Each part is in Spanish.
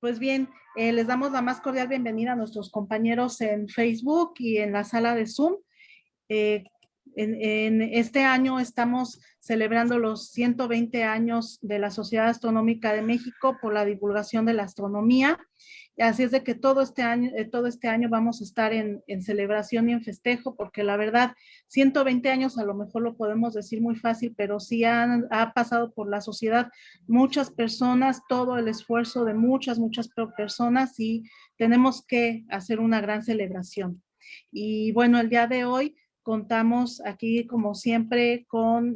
Pues bien, les damos la más cordial bienvenida a nuestros compañeros en Facebook y en la sala de Zoom. Eh, en este año estamos celebrando los 120 años de la Sociedad Astronómica de México por la divulgación de la astronomía. Así es de que todo este año vamos a estar en celebración y en festejo, porque la verdad, 120 años a lo mejor lo podemos decir muy fácil, pero sí ha pasado por la sociedad muchas personas, todo el esfuerzo de muchas personas, y tenemos que hacer una gran celebración. Y bueno, el día de hoy contamos aquí, como siempre, con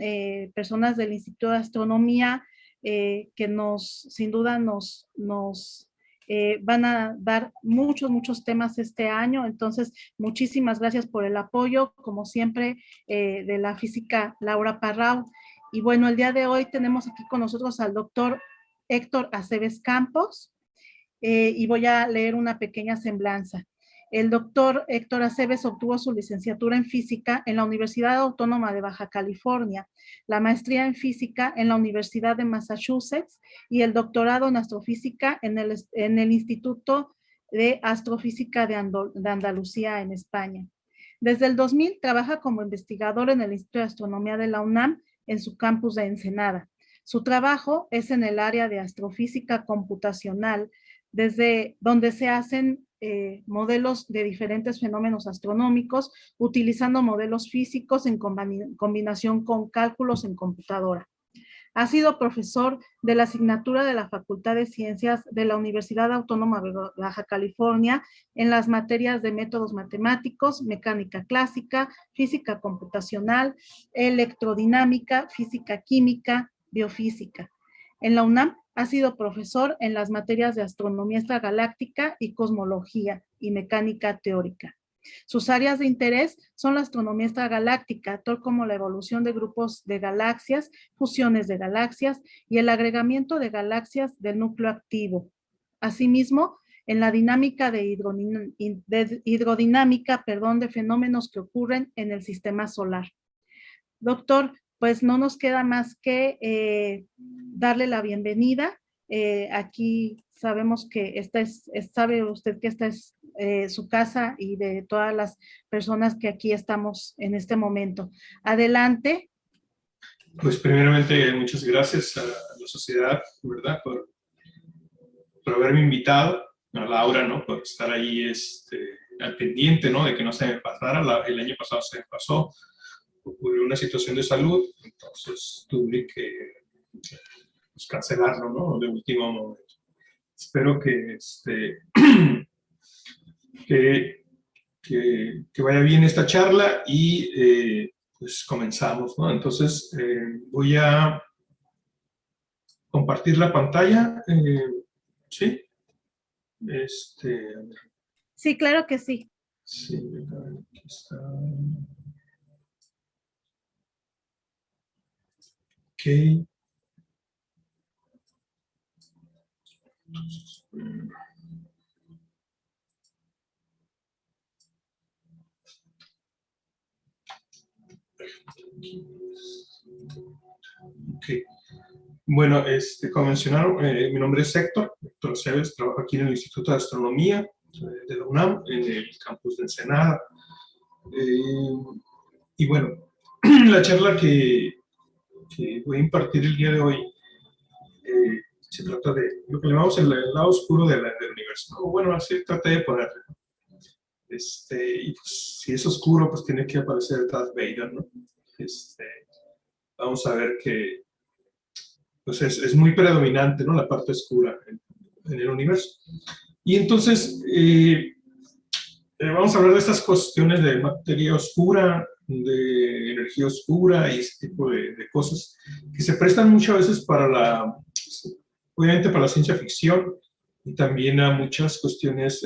personas del Instituto de Astronomía que sin duda nos van a dar muchos temas este año. Entonces, muchísimas gracias por el apoyo, como siempre, de la física Laura Parrao. Y bueno, el día de hoy tenemos aquí con nosotros al doctor Héctor Aceves Campos, y voy a leer una pequeña semblanza. El doctor Héctor Aceves obtuvo su licenciatura en física en la Universidad Autónoma de Baja California, la maestría en física en la Universidad de Massachusetts y el doctorado en astrofísica en el Instituto de Astrofísica de Andalucía en España. Desde el 2000 trabaja como investigador en el Instituto de Astronomía de la UNAM en su campus de Ensenada. Su trabajo es en el área de astrofísica computacional, desde donde se hacen modelos de diferentes fenómenos astronómicos, utilizando modelos físicos en combinación con cálculos en computadora. Ha sido profesor de la asignatura de la Facultad de Ciencias de la Universidad Autónoma de Baja California en las materias de métodos matemáticos, mecánica clásica, física computacional, electrodinámica, física química, biofísica. En la UNAM ha sido profesor en las materias de astronomía extragaláctica y cosmología y mecánica teórica. Sus áreas de interés son la astronomía extragaláctica, tal como la evolución de grupos de galaxias, fusiones de galaxias y el agregamiento de galaxias del núcleo activo. Asimismo, en la dinámica de hidrodinámica, de fenómenos que ocurren en el sistema solar. Doctor, pues no nos queda más que darle la bienvenida. Aquí sabemos que sabe usted que esta es su casa y de todas las personas que aquí estamos en este momento. Adelante. Pues primeramente muchas gracias a la sociedad, ¿verdad? Por haberme invitado, a Laura, ¿no? Por estar ahí al pendiente, ¿no? De que no se me pasara. El año pasado se me pasó. Ocurrió una situación de salud, entonces tuve que cancelarlo, ¿no? De último momento. Espero que, que vaya bien esta charla y pues comenzamos, ¿no? Entonces voy a compartir la pantalla, ¿sí? Sí, claro que sí. Sí, aquí está. Ok. Okay. Bueno, como mencionaron, mi nombre es Héctor Aceves, trabajo aquí en el Instituto de Astronomía de la UNAM, en el campus de Ensenada. Y bueno, la charla que voy a impartir el día de hoy se trata de lo que llamamos el lado oscuro del universo, ¿no? Bueno, así traté de ponerlo. Y pues, si es oscuro, pues tiene que aparecer Darth Vader, ¿no? Vamos a ver que pues es muy predominante, ¿no? La parte oscura en el universo. Y entonces, vamos a hablar de estas cuestiones de materia oscura, de energía oscura y ese tipo de cosas que se prestan muchas veces para obviamente para la ciencia ficción y también a muchas cuestiones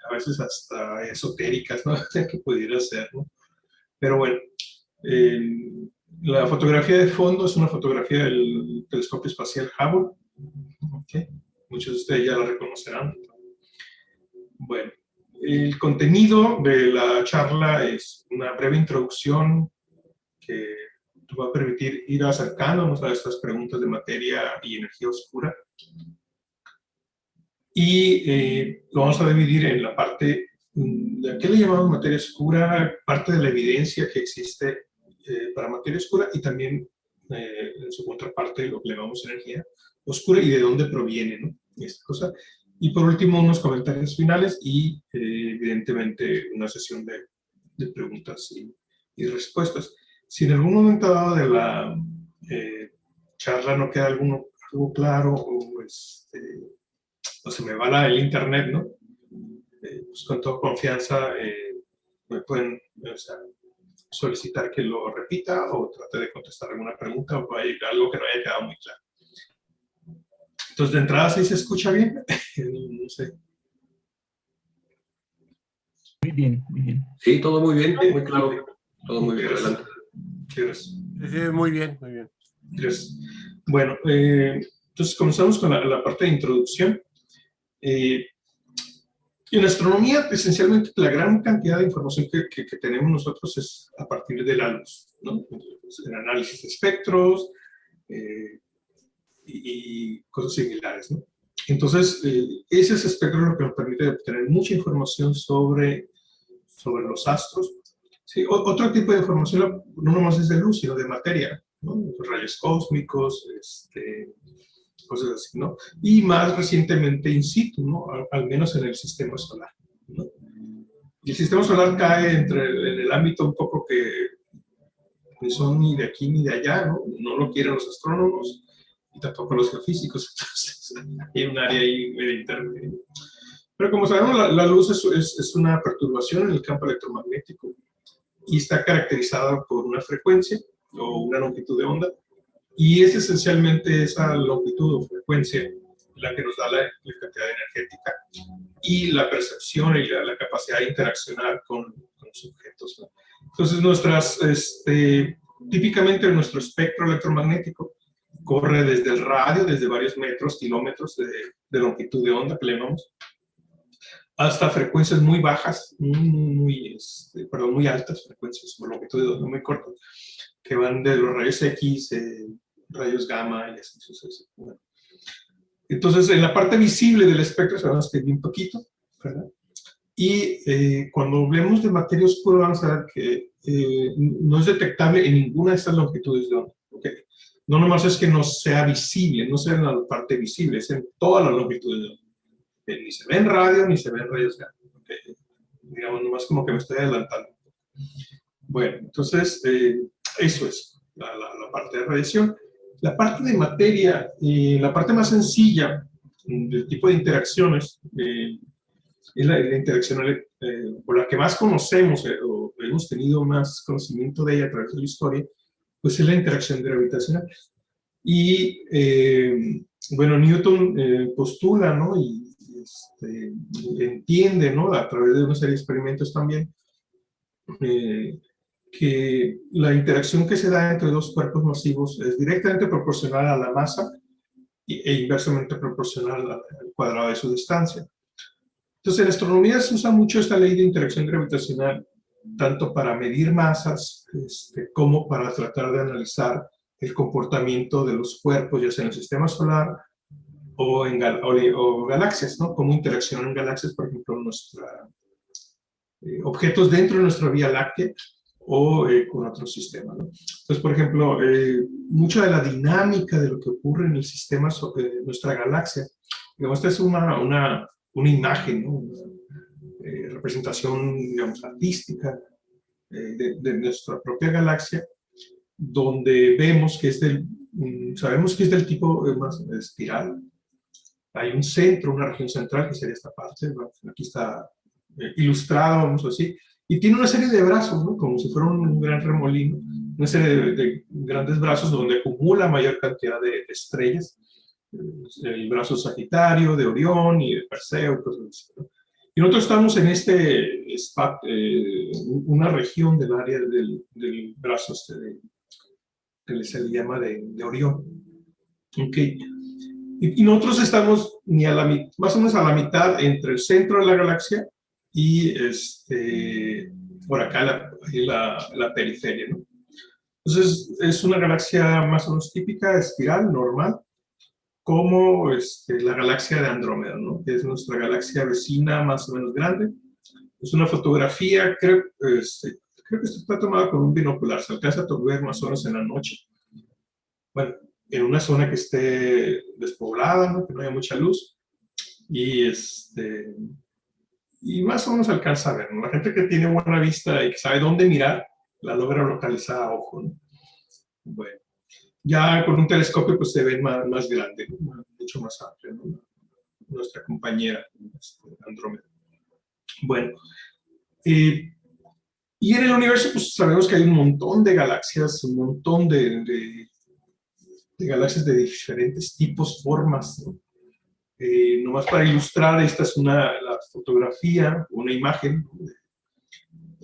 a veces hasta esotéricas, ¿no? Que pudiera ser, ¿no? Pero bueno, la fotografía de fondo es una fotografía del telescopio espacial Hubble. ¿Okay? Muchos de ustedes ya la reconocerán. Bueno, el contenido de la charla es una breve introducción que nos va a permitir ir acercándonos a estas preguntas de materia y energía oscura. y lo vamos a dividir en la parte, ¿qué le llamamos materia oscura? Parte de la evidencia que existe para materia oscura, y también en su contraparte lo que le llamamos energía oscura y de dónde proviene, ¿no? Esta cosa. Y por último, unos comentarios finales y evidentemente una sesión de preguntas y respuestas. Si en algún momento dado de la charla no queda algo claro o se me va el internet, ¿no? Pues con toda confianza me pueden solicitar que lo repita o trate de contestar alguna pregunta o hay algo que no haya quedado muy claro. Entonces, de entrada, ¿sí se escucha bien? No sé. Muy bien, muy bien. Sí, todo muy bien, muy claro. Todo muy bien, adelante. ¿Quieres? Sí, muy bien, muy bien. Gracias. Bueno, entonces comenzamos con la parte de introducción. En astronomía, esencialmente, la gran cantidad de información que tenemos nosotros es a partir de la luz, ¿no? El análisis de espectros y cosas similares, ¿no? Entonces, ese espectro es lo que nos permite obtener mucha información sobre los astros. Sí, otro tipo de información no nomás es de luz, sino de materia, ¿no? Rayos cósmicos, cosas así, ¿no? Y más recientemente in situ, ¿no? Al menos en el sistema solar, ¿no? Y el sistema solar cae en el ámbito un poco que no son ni de aquí ni de allá, ¿no? No lo quieren los astrónomos y tampoco los geofísicos, entonces hay un área ahí medio intermedia. Pero como sabemos, la luz es una perturbación en el campo electromagnético y está caracterizada por una frecuencia o una longitud de onda, y es esencialmente esa longitud o frecuencia la que nos da la cantidad energética y la percepción y la capacidad de interaccionar con los objetos, ¿no? Entonces, típicamente nuestro espectro electromagnético corre desde el radio, desde varios metros, kilómetros de longitud de onda que le llamamos, hasta frecuencias muy bajas, muy altas frecuencias, por longitud de onda muy cortas, que van de los rayos X, rayos gamma y así sucesivamente. Bueno. Entonces, en la parte visible del espectro sabemos que es bien poquito, ¿verdad? Y cuando hablemos de materia oscura vamos a ver que no es detectable en ninguna de estas longitudes de onda, ¿okay? No nomás es que no sea visible, no sea en la parte visible, es en todas las longitudes de onda. Ni se ve en radio, ni se ve en rayos gamma. ¿Okay? Digamos, nomás como que me estoy adelantando. Bueno, entonces, eso es la parte de radiación. La parte de materia, la parte más sencilla del tipo de interacciones, es la interacción por la que más conocemos o hemos tenido más conocimiento de ella a través de la historia, pues es la interacción gravitacional. Y, bueno, Newton postula, ¿no? Y entiende, ¿no? A través de una serie de experimentos también, que la interacción que se da entre dos cuerpos masivos es directamente proporcional a la masa e inversamente proporcional al cuadrado de su distancia. Entonces, en astronomía se usa mucho esta ley de interacción gravitacional, tanto para medir masas como para tratar de analizar el comportamiento de los cuerpos, ya sea en el sistema solar o galaxias, ¿no? Cómo interaccionan galaxias, por ejemplo, objetos dentro de nuestra Vía Láctea o con otros sistemas, ¿no? Entonces, por ejemplo, mucha de la dinámica de lo que ocurre en el sistema de nuestra galaxia, digamos, esta es una imagen, ¿no? Una representación, digamos, artística de nuestra propia galaxia, donde vemos que sabemos que es del tipo más espiral. Hay un centro, una región central, que sería esta parte, ¿no? Aquí está ilustrado, vamos a decir, y tiene una serie de brazos, ¿no? Como si fuera un gran remolino, una serie de grandes brazos donde acumula mayor cantidad de estrellas, el brazo Sagitario, de Orión y de Perseo, y cosas así, ¿no? Y nosotros estamos en una región del área del brazo que se le llama de Orión. Okay. Y nosotros estamos más o menos a la mitad entre el centro de la galaxia y por acá la periferia, ¿no? Entonces es una galaxia más o menos típica, espiral, normal, como la galaxia de Andrómeda, ¿no? Que es nuestra galaxia vecina más o menos grande. Es una fotografía, creo que esto está tomada con un binocular, se alcanza a ver más o menos en la noche. Bueno, en una zona que esté despoblada, ¿no? Que no haya mucha luz. Y más o menos se alcanza a ver, ¿no? La gente que tiene buena vista y que sabe dónde mirar, la logra localizar a ojo, ¿no? Bueno, ya con un telescopio pues se ve más grande, ¿no? Mucho más amplio, ¿no? Nuestra compañera Andrómeda. Bueno, y en el universo pues sabemos que hay un montón de galaxias, un montón de galaxias de diferentes tipos, formas, ¿no? Nomás para ilustrar, esta es la fotografía, una imagen de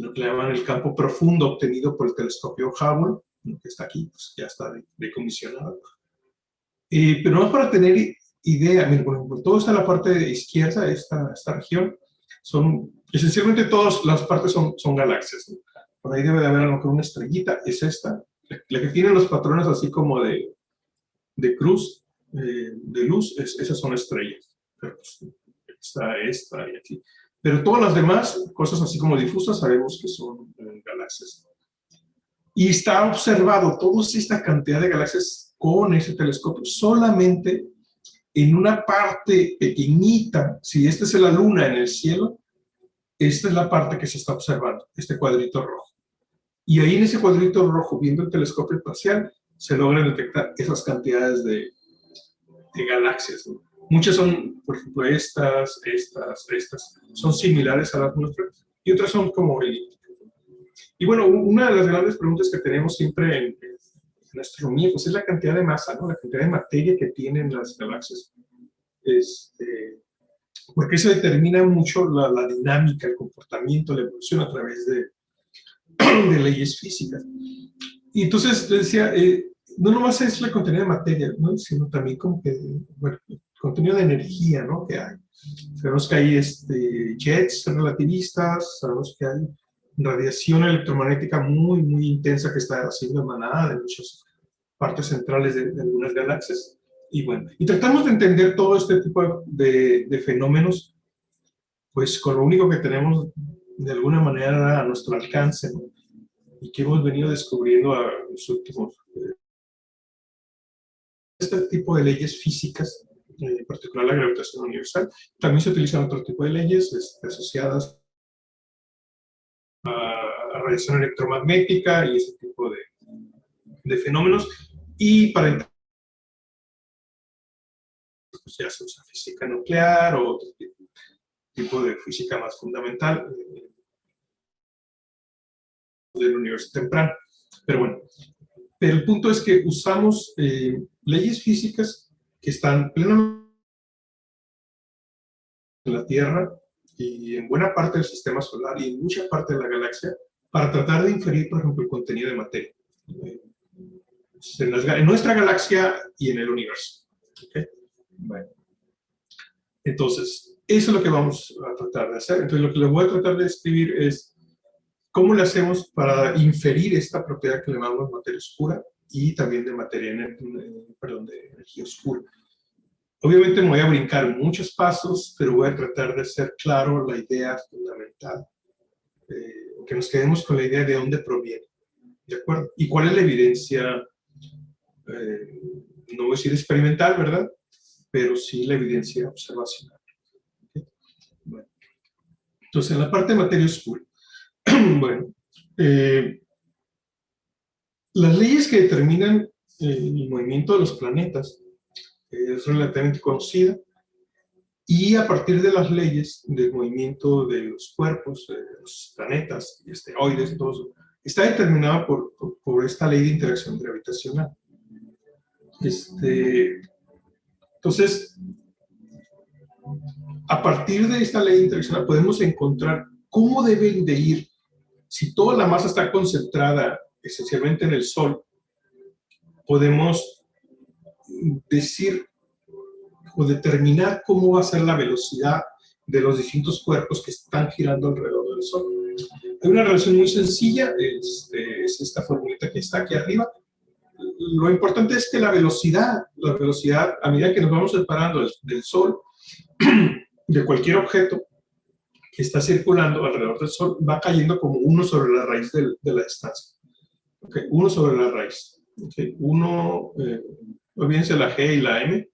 lo que le llaman el campo profundo obtenido por el telescopio Hubble, que está aquí, pues ya está decomisionado. Pero no para tener idea, miren, por ejemplo, todo está en la parte izquierda, esta región, esencialmente todas las partes son galaxias, ¿no? Por ahí debe de haber a lo mejor una estrellita, es esta, la que tiene los patrones así como de cruz, de luz, esas son estrellas. Pero, pues, está esta y aquí. Pero todas las demás, cosas así como difusas, sabemos que son galaxias. Y está observado toda esta cantidad de galaxias con ese telescopio solamente en una parte pequeñita. Si esta es la luna en el cielo, esta es la parte que se está observando, este cuadrito rojo. Y ahí en ese cuadrito rojo, viendo el telescopio espacial, se logran detectar esas cantidades de galaxias, ¿no? Muchas son, por ejemplo, estas, son similares a las nuestras, y otras son como elípticas. Y bueno, una de las grandes preguntas que tenemos siempre en astronomía, pues es la cantidad de masa, ¿no? La cantidad de materia que tienen las galaxias. Porque eso determina mucho la dinámica, el comportamiento, la evolución a través de leyes físicas. Y entonces les decía, no nomás es el contenido de materia, ¿no? Sino también como que, bueno, el contenido de energía, ¿no? Que hay. Sabemos que hay jets relativistas, sabemos que hay radiación electromagnética muy, muy intensa que está siendo emanada de muchas partes centrales de algunas galaxias. Y bueno, y tratamos de entender todo este tipo de fenómenos, pues con lo único que tenemos de alguna manera a nuestro alcance, ¿no? Y que hemos venido descubriendo a los últimos. Este tipo de leyes físicas, en particular la gravitación universal, también se utilizan otro tipo de leyes asociadas a radiación electromagnética y ese tipo de fenómenos. Y para pues ya se usa física nuclear o otro tipo de física más fundamental del universo temprano. Pero bueno, el punto es que usamos leyes físicas que están plenamente en la Tierra y en buena parte del sistema solar y en mucha parte de la galaxia para tratar de inferir, por ejemplo, el contenido de materia en nuestra galaxia y en el universo. ¿Okay? Bueno. Entonces, eso es lo que vamos a tratar de hacer. Entonces, lo que les voy a tratar de describir es cómo le hacemos para inferir esta propiedad que le llamamos materia oscura y también de de energía oscura. Obviamente me voy a brincar muchos pasos, pero voy a tratar de hacer claro la idea fundamental, que nos quedemos con la idea de dónde proviene, ¿de acuerdo? Y cuál es la evidencia, no voy a decir experimental, ¿verdad? Pero sí la evidencia observacional. ¿Okay? Bueno. Entonces, en la parte de materia oscura, bueno, las leyes que determinan el movimiento de los planetas es relativamente conocida, y a partir de las leyes del movimiento de los cuerpos, de los planetas y asteroides y todo eso, está determinada por esta ley de interacción gravitacional. Entonces, a partir de esta ley de interacción podemos encontrar cómo deben de ir, si toda la masa está concentrada esencialmente en el Sol, podemos decir o determinar cómo va a ser la velocidad de los distintos cuerpos que están girando alrededor del Sol. Hay una relación muy sencilla, es esta formulita que está aquí arriba. lo importante es que la velocidad, a medida que nos vamos separando del Sol, de cualquier objeto que está circulando alrededor del Sol, va cayendo como 1 sobre la raíz de la distancia. Okay, 1 sobre la raíz. Okay, 1, olvídense la G y la M,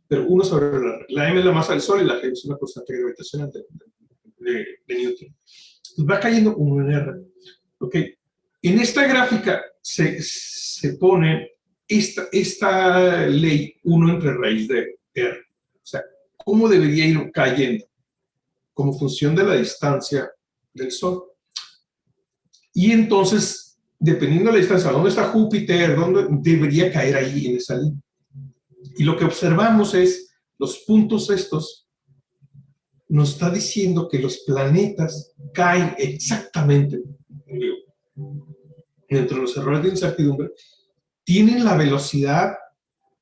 pero 1 sobre la M es la masa del Sol y la G es una constante gravitacional de Newton. Entonces va cayendo como un R. Okay. En esta gráfica se pone esta ley 1 entre raíz de R. O sea, ¿cómo debería ir cayendo? Como función de la distancia del Sol. Y entonces, dependiendo de la distancia, ¿dónde está Júpiter? ¿Dónde debería caer ahí en esa línea? Y lo que observamos es, los puntos estos nos está diciendo que los planetas caen exactamente, dentro de los errores de incertidumbre, tienen la velocidad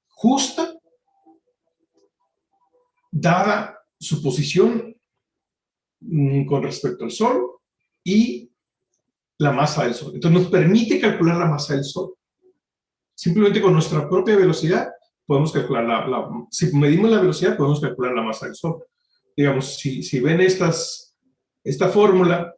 justa, dada su posición con respecto al Sol y la masa del Sol. Entonces nos permite calcular la masa del Sol. Simplemente con nuestra propia velocidad podemos calcular si medimos la velocidad podemos calcular la masa del Sol. Digamos, si ven esta fórmula,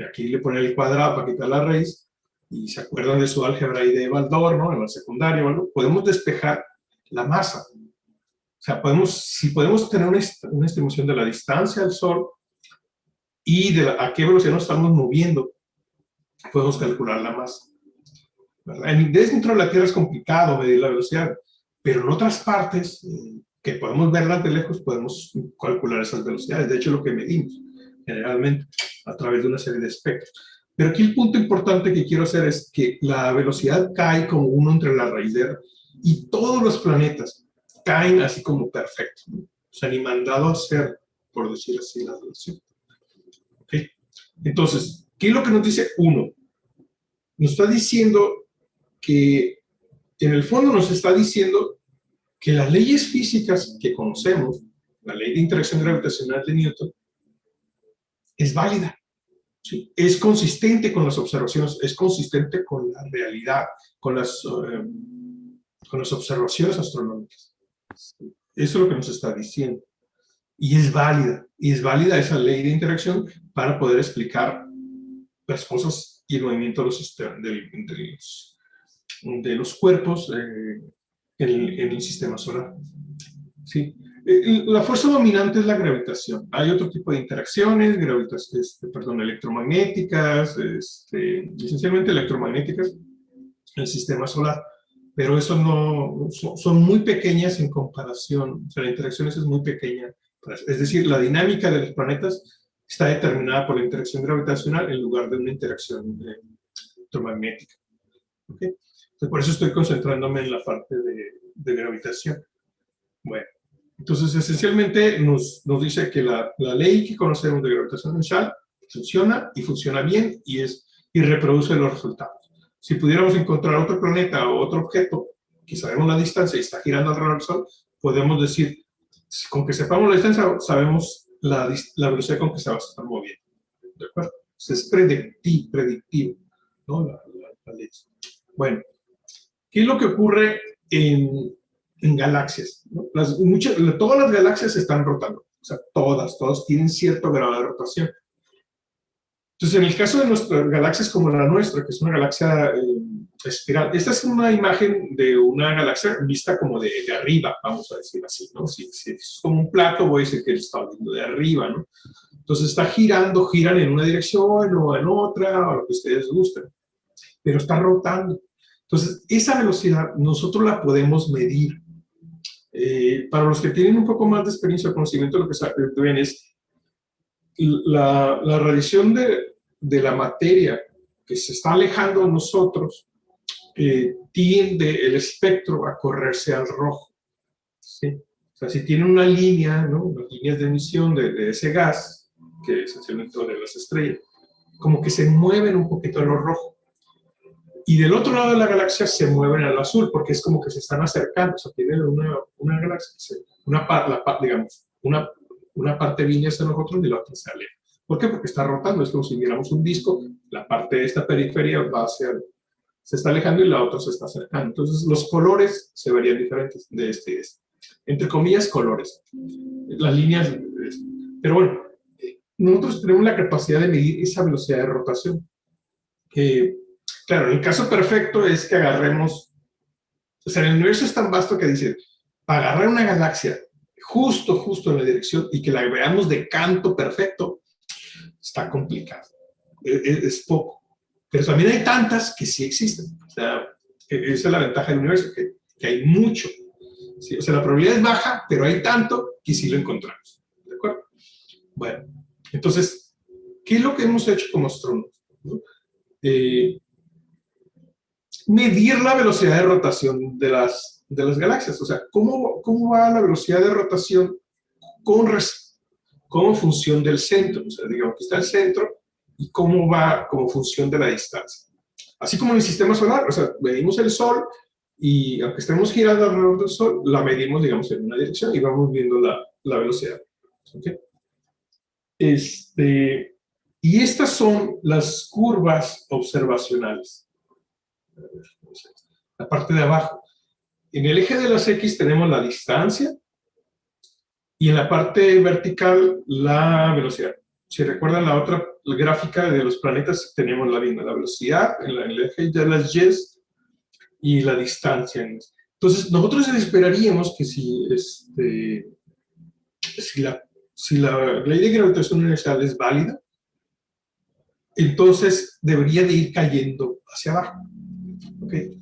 aquí le ponen el cuadrado para quitar la raíz, y se acuerdan de su álgebra ahí de Baldor, ¿no? En la secundaria, ¿no? Podemos despejar la masa. O sea, si podemos tener una estimación de la distancia al Sol y a qué velocidad nos estamos moviendo, podemos calcular la masa. Dentro de la Tierra es complicado medir la velocidad, pero en otras partes, que podemos verlas de lejos, podemos calcular esas velocidades. De hecho, lo que medimos, generalmente, a través de una serie de espectros. Pero aquí el punto importante que quiero hacer es que la velocidad cae como 1 entre la raíz de R, y todos los planetas caen así como perfectos, ¿no? O sea, ni mandado a hacer, por decir así, la relación. ¿Okay? Entonces, ¿qué es lo que nos dice 1? Nos está diciendo que, en el fondo nos está diciendo que las leyes físicas que conocemos, la ley de interacción gravitacional de Newton, es válida. ¿Sí? Es consistente con las observaciones, es consistente con la realidad, con las observaciones astronómicas. ¿Sí? Eso es lo que nos está diciendo. Y es válida esa ley de interacción para poder explicar las cosas y el movimiento de los cuerpos en el sistema solar. ¿Sí? La fuerza dominante es la gravitación. Hay otro tipo de interacciones, electromagnéticas, esencialmente electromagnéticas en el sistema solar, pero eso son muy pequeñas en comparación. O sea, la interacción es muy pequeña. Es decir, la dinámica de los planetas está determinada por la interacción gravitacional en lugar de una interacción electromagnética. ¿Okay? Entonces, por eso estoy concentrándome en la parte de gravitación. Bueno. Entonces, esencialmente nos dice que la ley que conocemos de gravitación exponencial funciona y funciona bien y reproduce los resultados. Si pudiéramos encontrar otro planeta o otro objeto que sabemos la distancia y está girando alrededor del Sol, podemos decir, con que sepamos la distancia, sabemos la velocidad con que se va a estar moviendo. ¿De acuerdo? Entonces, es predictivo, ¿no? La ley. Bueno, ¿qué es lo que ocurre en galaxias? ¿No? Todas las galaxias están rotando, o sea, todas tienen cierto grado de rotación. Entonces, en el caso de nuestras galaxias como la nuestra, que es una galaxia espiral, esta es una imagen de una galaxia vista como de arriba, vamos a decir así, ¿no? Si es como un plato, voy a decir que está viendo de arriba, ¿no? Entonces está giran en una dirección o en otra, o lo que ustedes gusten, pero está rotando. Entonces, esa velocidad nosotros la podemos medir. Para los que tienen un poco más de experiencia o conocimiento, lo que ven es la radiación de la materia que se está alejando de nosotros, tiende el espectro a correrse al rojo. ¿Sí? O sea, si tiene una línea, ¿no? Las líneas de emisión de ese gas, que es esencialmente de las estrellas, como que se mueven un poquito a lo rojo. Y del otro lado de la galaxia se mueven al azul, porque es como que se están acercando. O sea, tienen una galaxia, una parte viene hacia nosotros y la otra se aleja. ¿Por qué? Porque está rotando. Es como si viéramos un disco, la parte de esta periferia va hacia se está alejando y la otra se está acercando. Entonces, los colores se verían diferentes de este y de este. Entre comillas, colores. Las líneas. Pero bueno, nosotros tenemos la capacidad de medir esa velocidad de rotación. Claro, el caso perfecto es que agarremos. O sea, el universo es tan vasto que dice, para agarrar una galaxia justo en la dirección y que la veamos de canto perfecto, está complicado. Es poco. Pero también hay tantas que sí existen. O sea, esa es la ventaja del universo, que hay mucho. ¿Sí? O sea, la probabilidad es baja, pero hay tanto que sí lo encontramos. ¿De acuerdo? Bueno, entonces, ¿qué es lo que hemos hecho como astrónomos? ¿No? Medir la velocidad de rotación de las galaxias. O sea, ¿cómo va la velocidad de rotación como función del centro? O sea, digamos que está el centro y cómo va como función de la distancia. Así como en el sistema solar, o sea, medimos el Sol y aunque estemos girando alrededor del Sol, la medimos, digamos, en una dirección y vamos viendo la velocidad. ¿Okay? Y estas son las curvas observacionales. La parte de abajo. En el eje de las X tenemos la distancia y en la parte vertical la velocidad. Si recuerdan la otra gráfica de los planetas, tenemos la misma, la velocidad en el eje de las Y y la distancia. Entonces, nosotros esperaríamos que si la ley de gravitación universal es válida, entonces debería de ir cayendo hacia abajo. ¿Okay?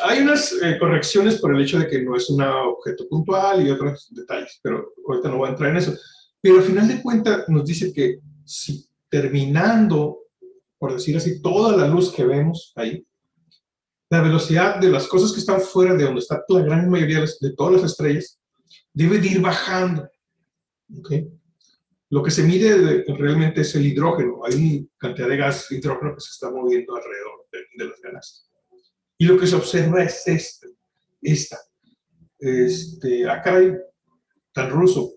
Hay unas correcciones por el hecho de que no es un objeto puntual y otros detalles, pero ahorita no voy a entrar en eso. Pero al final de cuentas nos dice que si terminando, por decir así, toda la luz que vemos ahí, la velocidad de las cosas que están fuera de donde está la gran mayoría de todas las estrellas debe de ir bajando. ¿Okay? Lo que se mide realmente es el hidrógeno. Hay una cantidad de gas hidrógeno que se está moviendo alrededor de las galaxias. Y lo que se observa es esta. Caray, tan ruso.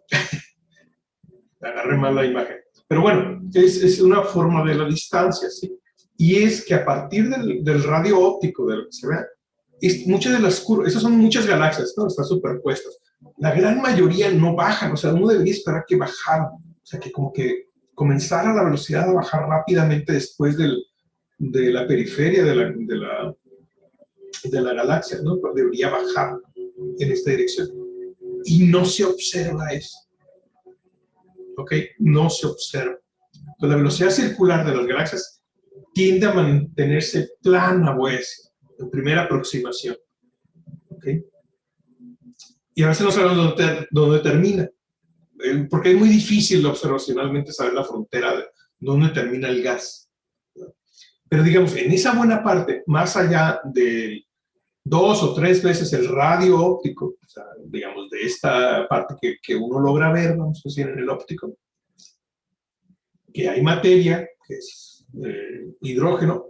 Agarré mal la imagen. Pero bueno, es una forma de la distancia, ¿sí? Y es que a partir del radio óptico, de lo que se vea, muchas de las curvas, esas son muchas galaxias, ¿no? Están superpuestas. La gran mayoría no bajan, o sea, uno debería esperar que bajaran. O sea, que como que comenzara la velocidad a bajar rápidamente después de la periferia de la galaxia, ¿no? Pero debería bajar en esta dirección. Y no se observa eso. ¿Ok? No se observa. Entonces, la velocidad circular de las galaxias tiende a mantenerse plana, voy a decir, en primera aproximación. ¿Ok? Y a veces no sabemos dónde termina. Porque es muy difícil observacionalmente saber la frontera de dónde termina el gas. Pero digamos, en esa buena parte, más allá de 2 o 3 veces el radio óptico, o sea, digamos, de esta parte que uno logra ver, vamos a decir, en el óptico, que hay materia, que es hidrógeno,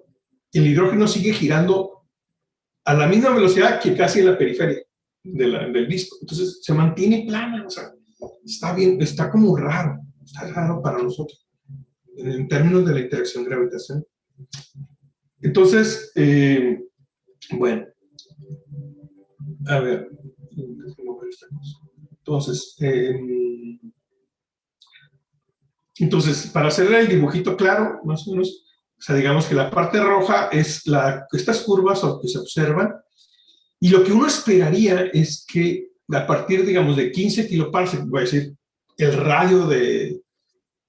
el hidrógeno sigue girando a la misma velocidad que casi en la periferia del disco. Entonces, se mantiene plana, o sea, está bien, está como raro, está raro para nosotros, en términos de la interacción gravitacional. Entonces, bueno, a ver, entonces, para hacer el dibujito claro, más o menos, o sea, digamos que la parte roja es estas curvas que se observan, y lo que uno esperaría es que a partir, digamos, de 15 kiloparsecs, voy a decir, el radio de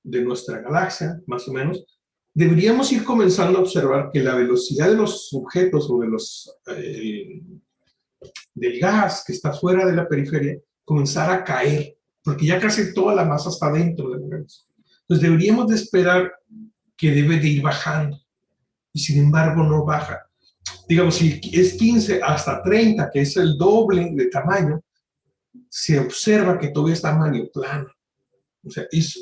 nuestra galaxia, más o menos, deberíamos ir comenzando a observar que la velocidad de los objetos o del gas que está fuera de la periferia comenzara a caer, porque ya casi toda la masa está dentro del gas. Entonces deberíamos de esperar que debe de ir bajando, y sin embargo no baja. Digamos, si es 15 hasta 30, que es el doble de tamaño, se observa que todavía está medio plano. O sea, eso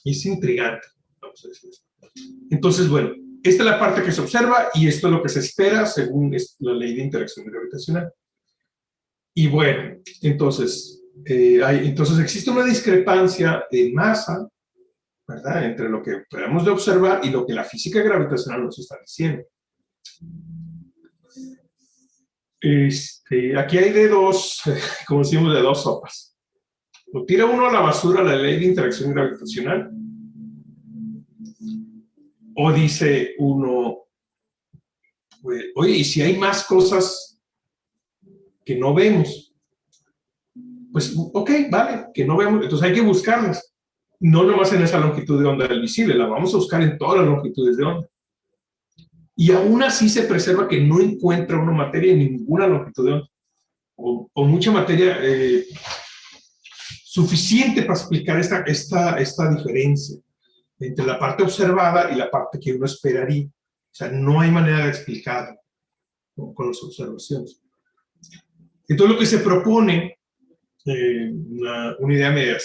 es intrigante, vamos a decir. Entonces, bueno, esta es la parte que se observa y esto es lo que se espera según la ley de interacción gravitacional. Y bueno, entonces existe una discrepancia en masa, ¿verdad? Entre lo que podemos de observar y lo que la física gravitacional nos está diciendo. Aquí hay de dos, como decimos, de dos sopas. O tira uno a la basura la ley de interacción gravitacional, o dice uno, oye, ¿y si hay más cosas que no vemos? Pues, ok, vale, que no vemos, entonces hay que buscarlas. No nomás en esa longitud de onda del visible, la vamos a buscar en todas las longitudes de onda. Y aún así se preserva que no encuentra una materia en ninguna longitud de onda. O mucha materia suficiente para explicar esta diferencia entre la parte observada y la parte que uno esperaría. O sea, no hay manera de explicarlo, ¿no?, con las observaciones. Entonces lo que se propone, una idea media,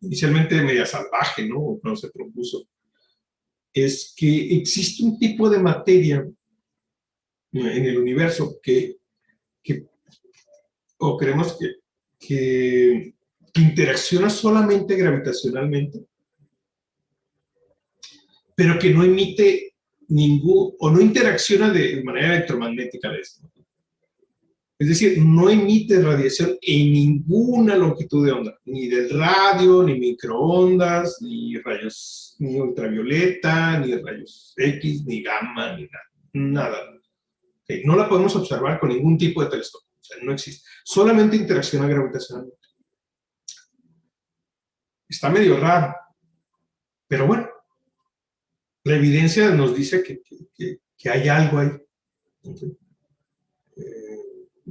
inicialmente media salvaje, ¿no?, cuando se propuso, es que existe un tipo de materia en el universo o creemos que interacciona solamente gravitacionalmente, pero que no emite o no interacciona de manera electromagnética de esto. Es decir, no emite radiación en ninguna longitud de onda, ni del radio, ni microondas, ni rayos, ni ultravioleta, ni rayos X, ni gamma, ni nada. Okay. No la podemos observar con ningún tipo de telescopio, o sea, no existe. Solamente interacciona gravitacionalmente. Está medio raro, pero bueno, la evidencia nos dice que hay algo ahí. Okay.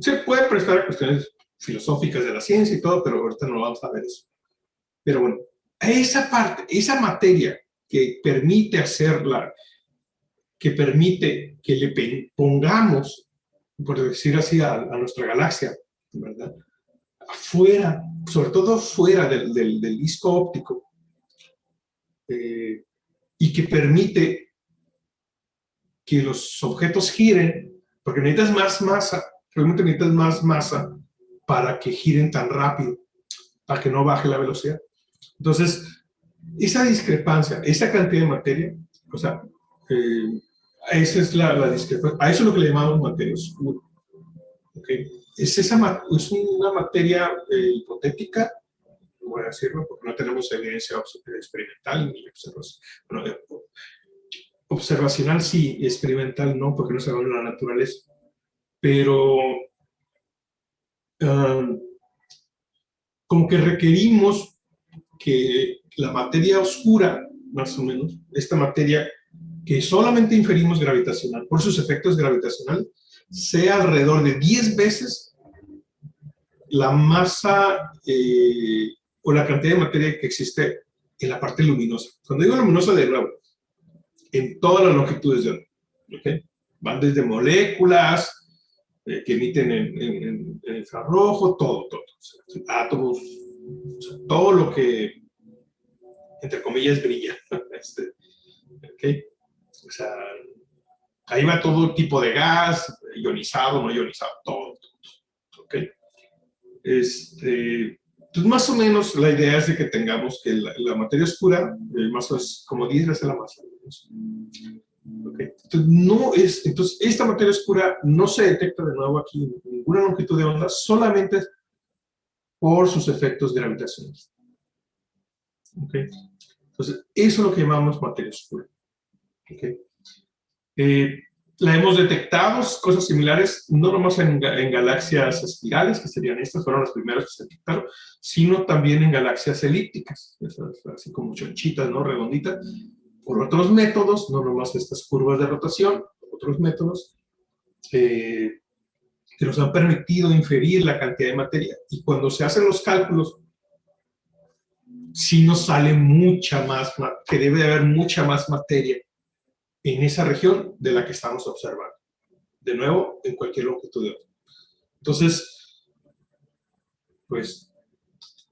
Se puede prestar a cuestiones filosóficas de la ciencia y todo, pero ahorita no vamos a ver eso. Pero bueno, esa parte, esa materia que permite que permite que le pongamos, por decir así, a nuestra galaxia, ¿verdad?, afuera, sobre todo fuera del disco óptico, y que permite que los objetos giren, porque necesitas más masa, realmente necesitas más masa para que giren tan rápido, para que no baje la velocidad. Entonces, esa discrepancia, esa cantidad de materia, o sea, esa es la discrepancia, a eso es lo que le llamamos materia oscura. ¿Okay? Es una materia hipotética, voy a decirlo, porque no tenemos evidencia experimental ni observacional, sí, experimental no, porque no se ve en la naturaleza. Pero como que requerimos que la materia oscura, más o menos, esta materia que solamente inferimos gravitacional, por sus efectos gravitacionales, sea alrededor de 10 veces la masa o la cantidad de materia que existe en la parte luminosa. Cuando digo luminosa, de nuevo, en todas las longitudes de onda. ¿Okay? Van desde moléculas que emiten en infrarrojo, todo. O sea, átomos, o sea, todo lo que, entre comillas, brilla. ¿Okay? O sea, ahí va todo tipo de gas, ionizado, no ionizado, todo. ¿Okay? Entonces, más o menos la idea es de que tengamos que la materia oscura, más o menos como 10 veces la masa. Okay. Entonces, esta materia oscura no se detecta de nuevo aquí en ninguna longitud de onda, solamente por sus efectos gravitacionales. Okay. Entonces, eso es lo que llamamos materia oscura. Okay. La hemos detectado, cosas similares, no nomás en galaxias espirales, que serían estas, fueron las primeras que se detectaron, sino también en galaxias elípticas, así como chonchitas, ¿no?, redonditas, por otros métodos, no nomás estas curvas de rotación, otros métodos que nos han permitido inferir la cantidad de materia. Y cuando se hacen los cálculos, sí nos sale mucha más, que debe de haber mucha más materia en esa región de la que estamos observando. De nuevo, en cualquier longitud de onda. Entonces, pues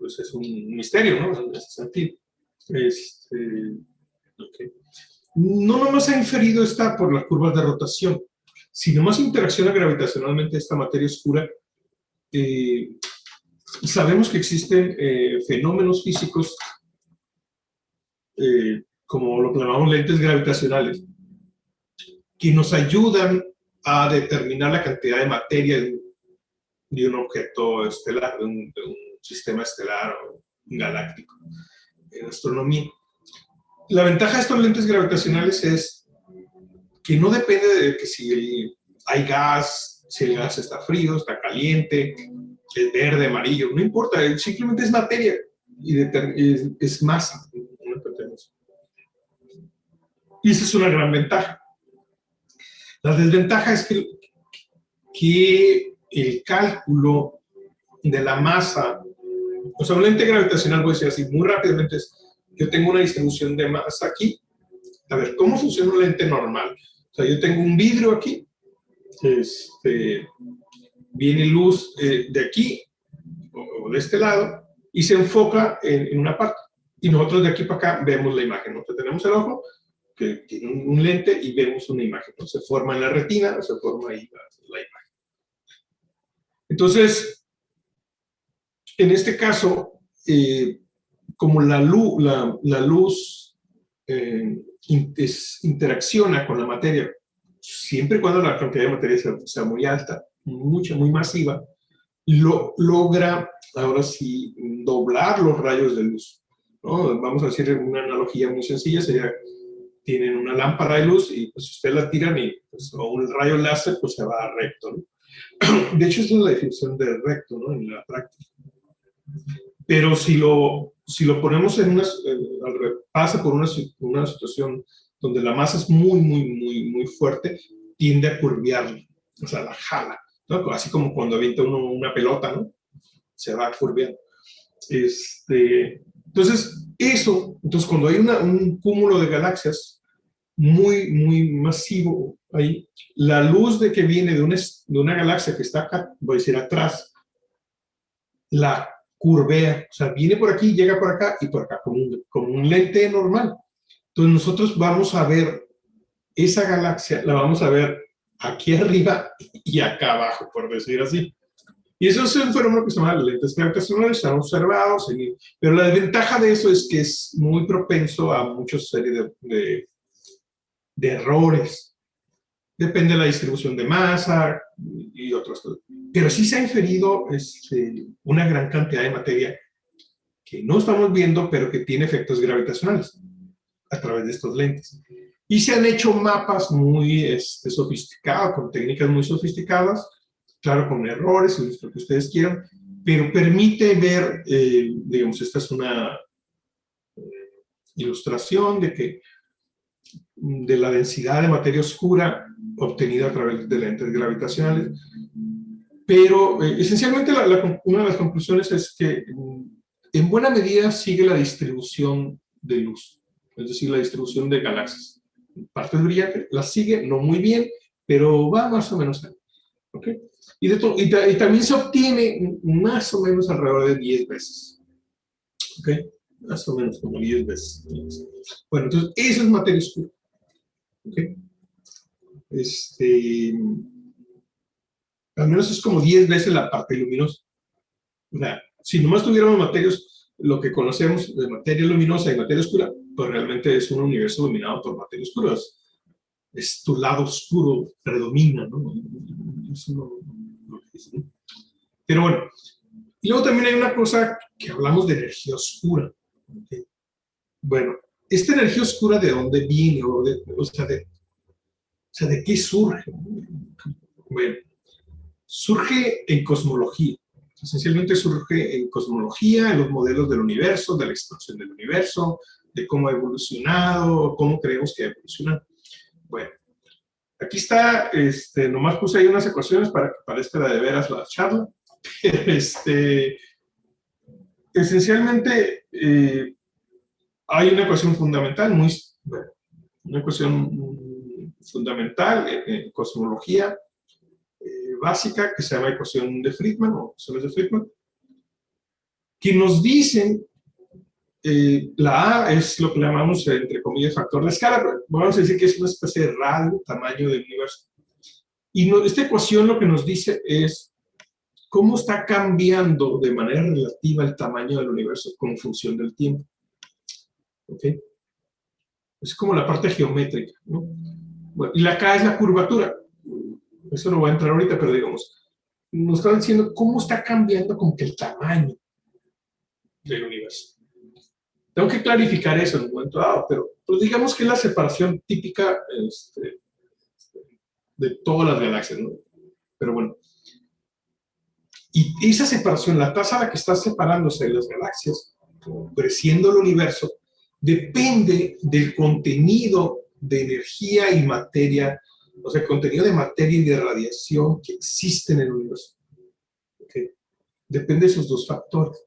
es un misterio, ¿no?, en ese sentido. Okay. No nomás ha inferido esta por las curvas de rotación, si nomás interacciona gravitacionalmente esta materia oscura, sabemos que existen fenómenos físicos como lo que llamamos lentes gravitacionales, que nos ayudan a determinar la cantidad de materia de un objeto estelar, de un sistema estelar o galáctico en astronomía. La ventaja de estos lentes gravitacionales es que no depende de que si hay gas, si el gas está frío, está caliente, es verde, amarillo, no importa, simplemente es materia y es masa. Y esa es una gran ventaja. La desventaja es que el cálculo de la masa, o sea, un lente gravitacional, voy a decir así muy rápidamente, yo tengo una distribución de masa aquí. A ver, ¿cómo funciona un lente normal? O sea, yo tengo un vidrio aquí, viene luz de aquí o de este lado y se enfoca en una parte. Y nosotros de aquí para acá vemos la imagen. Nosotros tenemos el ojo que tiene un lente y vemos una imagen. Entonces se forma en la retina, se forma ahí la imagen. Entonces, en este caso, como la luz interacciona con la materia, siempre y cuando la cantidad de materia sea muy alta, muy masiva, logra, ahora sí, doblar los rayos de luz, ¿no? Vamos a decir una analogía muy sencilla, sería, tienen una lámpara de luz y pues si ustedes la tiran y pues, o un rayo láser, pues se va recto, ¿no? De hecho, esa es la definición de recto, ¿no? En la práctica. Pero si lo ponemos pasa por una situación donde la masa es muy fuerte, tiende a curvear, o sea, la jala, ¿no? Así como cuando avienta uno una pelota, ¿no? Se va curveando. Entonces, cuando hay un cúmulo de galaxias muy masivo ahí, la luz que viene de una galaxia que está acá, voy a decir atrás, la curvea, o sea, viene por aquí, llega por acá y por acá, como un lente normal. Entonces nosotros vamos a ver esa galaxia, la vamos a ver aquí arriba y acá abajo, por decir así. Y eso es un fenómeno que se llama lentes gravitacionales, están observados, pero la desventaja de eso es que es muy propenso a muchas series de errores. Depende de la distribución de masa y otras cosas. Pero sí se ha inferido una gran cantidad de materia que no estamos viendo, pero que tiene efectos gravitacionales a través de estos lentes. Y se han hecho mapas muy sofisticados, con técnicas muy sofisticadas, claro, con errores, lo que ustedes quieran, pero permite ver, digamos, esta es una ilustración de la densidad de materia oscura obtenida a través de lentes gravitacionales. Pero esencialmente una de las conclusiones es que en buena medida sigue la distribución de luz, es decir, la distribución de galaxias. Partes brillantes las sigue, no muy bien, pero va más o menos ahí. ¿Okay? Y también se obtiene más o menos alrededor de 10 veces. ¿Okay? Más o menos como 10 veces. Bueno, entonces eso es materia oscura. ¿Okay? Al menos es como 10 veces la parte luminosa. O sea, si nomás tuviéramos materias, lo que conocemos de materia luminosa y materia oscura, pues realmente es un universo dominado por materia oscura. Es tu lado oscuro predomina, ¿no? Eso no lo que dice, ¿no? Pero bueno, y luego también hay una cosa que hablamos de energía oscura. ¿Okay? Bueno, esta energía oscura, ¿de dónde viene? O sea, ¿de qué surge? Bueno, surge en cosmología. Esencialmente surge en cosmología, en los modelos del universo, de la expansión del universo, de cómo ha evolucionado, cómo creemos que ha evolucionado. Bueno, aquí está, nomás puse ahí unas ecuaciones para que parezca de veras la charla. Esencialmente hay una ecuación fundamental, una ecuación fundamental en cosmología básica que se llama ecuación de Friedman o ecuaciones de Friedman, que nos dicen la A es lo que llamamos, entre comillas, factor de escala, pero vamos a decir que es una especie de radio, tamaño del universo. Y esta ecuación lo que nos dice es cómo está cambiando de manera relativa el tamaño del universo con función del tiempo. ¿Okay? Es como la parte geométrica, ¿no? Bueno, y acá es la curvatura. Eso no voy a entrar ahorita, pero digamos, nos están diciendo cómo está cambiando como que el tamaño del universo. Tengo que clarificar eso en un momento dado, pero pues digamos que es la separación típica de todas las galaxias, ¿no? Pero bueno. Y esa separación, la tasa a la que está separándose de las galaxias, creciendo el universo, depende del contenido de energía y materia, o sea, el contenido de materia y de radiación que existe en el universo. ¿Okay? Depende de esos dos factores.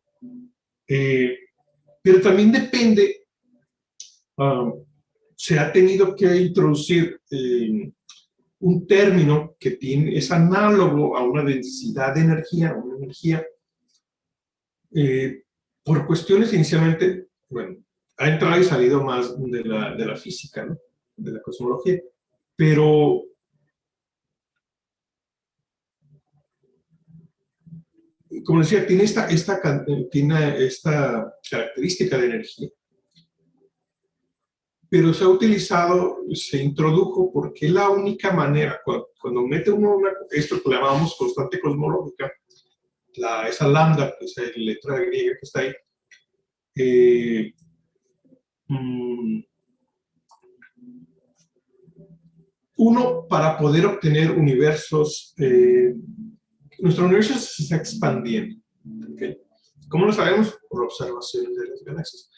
Pero también depende, se ha tenido que introducir un término que es análogo a una densidad de energía, una energía, por cuestiones inicialmente, bueno, ha entrado y salido más de la física, ¿no? De la cosmología, pero como decía, tiene esta característica de energía, pero se ha utilizado, se introdujo porque es la única manera, cuando mete uno esto que llamamos constante cosmológica, esa lambda, esa letra griega que está ahí, uno, para poder obtener universos, nuestro universo se está expandiendo. ¿Okay? ¿Cómo lo sabemos? Por observaciones de las galaxias.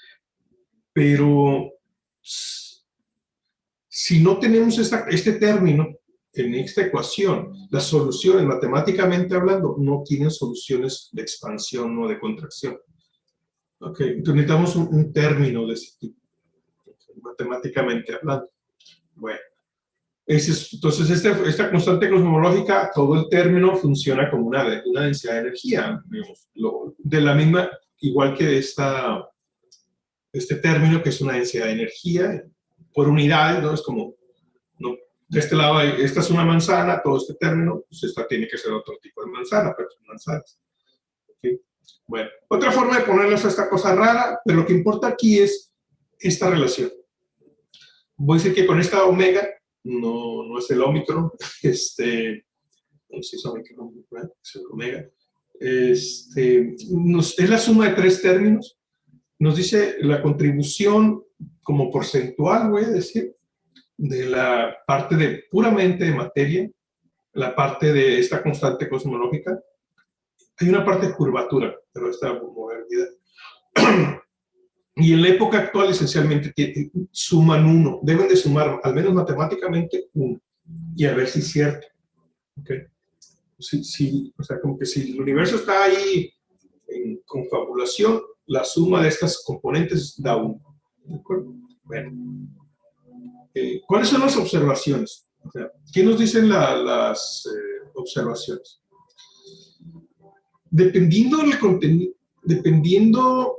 Pero si no tenemos este término en esta ecuación, las soluciones, matemáticamente hablando, no tienen soluciones de expansión o de contracción. Okay. Entonces necesitamos un término de ese tipo, matemáticamente hablando. Bueno. Entonces, esta constante cosmológica, todo el término funciona como una densidad de energía, digamos, de la misma, igual que este término que es una densidad de energía por unidades, ¿no? Es como, ¿no? De este lado, esta es una manzana, todo este término, pues esta tiene que ser otro tipo de manzana, pero son manzanas. ¿Okay? Bueno, otra forma de ponerles a esta cosa rara, pero lo que importa aquí es esta relación. Voy a decir que con esta omega, no es el ómicron, no sé si es ómicron, es el omega, es la suma de tres términos, nos dice la contribución como porcentual, voy a decir, de la parte puramente de materia, la parte de esta constante cosmológica, hay una parte de curvatura, pero esta movilidad. Y en la época actual, esencialmente, suman 1. Deben de sumar, al menos matemáticamente, 1. Y a ver si es cierto. ¿Okay? O sea, como que si el universo está ahí en confabulación, la suma de estas componentes da 1. ¿De acuerdo? Bueno. ¿Cuáles son las observaciones? O sea, ¿qué nos dicen las observaciones? Dependiendo del contenido, dependiendo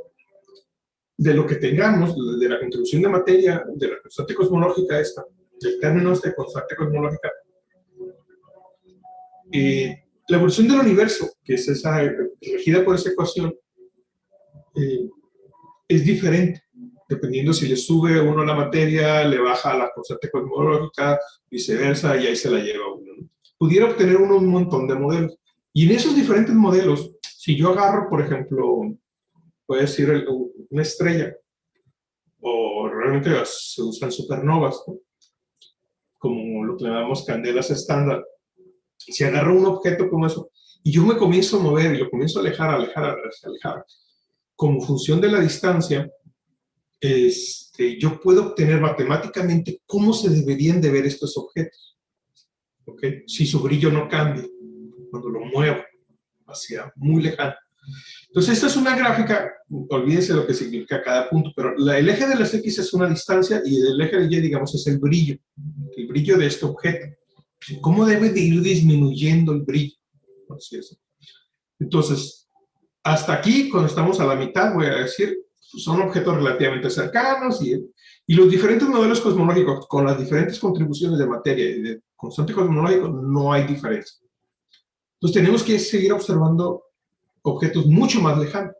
de lo que tengamos, de la contribución de materia, de la constante cosmológica del término de constante cosmológica, la evolución del universo, que es esa regida por esa ecuación, es diferente, dependiendo si le sube uno la materia, le baja la constante cosmológica, viceversa, y ahí se la lleva uno, ¿no? Pudiera obtener uno un montón de modelos. Y en esos diferentes modelos, si yo agarro, por ejemplo, puede decir una estrella, o realmente se usan supernovas, ¿no? Como lo que llamamos candelas estándar. Si agarro un objeto como eso, y yo me comienzo a mover, y lo comienzo a alejar, como función de la distancia, yo puedo obtener matemáticamente cómo se deberían de ver estos objetos. ¿Okay? Si su brillo no cambia, cuando lo muevo hacia muy lejano. Entonces, esta es una gráfica, olvídense lo que significa cada punto, pero el eje de las X es una distancia y el eje de Y, digamos, es el brillo de este objeto. ¿Cómo debe de ir disminuyendo el brillo? Entonces, hasta aquí, cuando estamos a la mitad, voy a decir, son objetos relativamente cercanos y los diferentes modelos cosmológicos con las diferentes contribuciones de materia y de constante cosmológico, no hay diferencia. Entonces, tenemos que seguir observando objetos mucho más lejanos.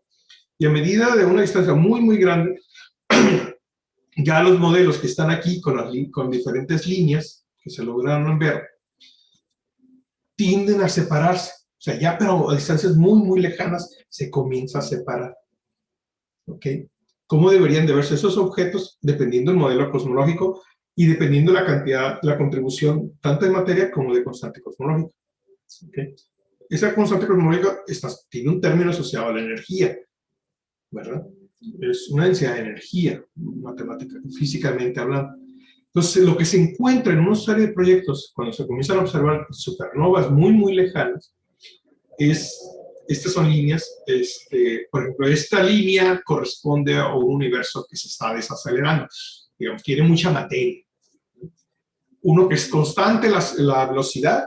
Y a medida de una distancia muy, muy grande, ya los modelos que están aquí con diferentes líneas que se lograron ver, tienden a separarse. O sea, ya pero a distancias muy, muy lejanas se comienza a separar. ¿Ok? ¿Cómo deberían de verse esos objetos? Dependiendo del modelo cosmológico y dependiendo la cantidad, la contribución tanto de materia como de constante cosmológica. ¿Ok? Esa constante cosmológica tiene un término asociado a la energía, ¿verdad? Es una densidad de energía, matemática, físicamente hablando. Entonces, lo que se encuentra en una serie de proyectos, cuando se comienzan a observar supernovas muy, muy lejanas, estas son líneas, por ejemplo, esta línea corresponde a un universo que se está desacelerando, digamos, tiene mucha materia. Uno que es constante, la velocidad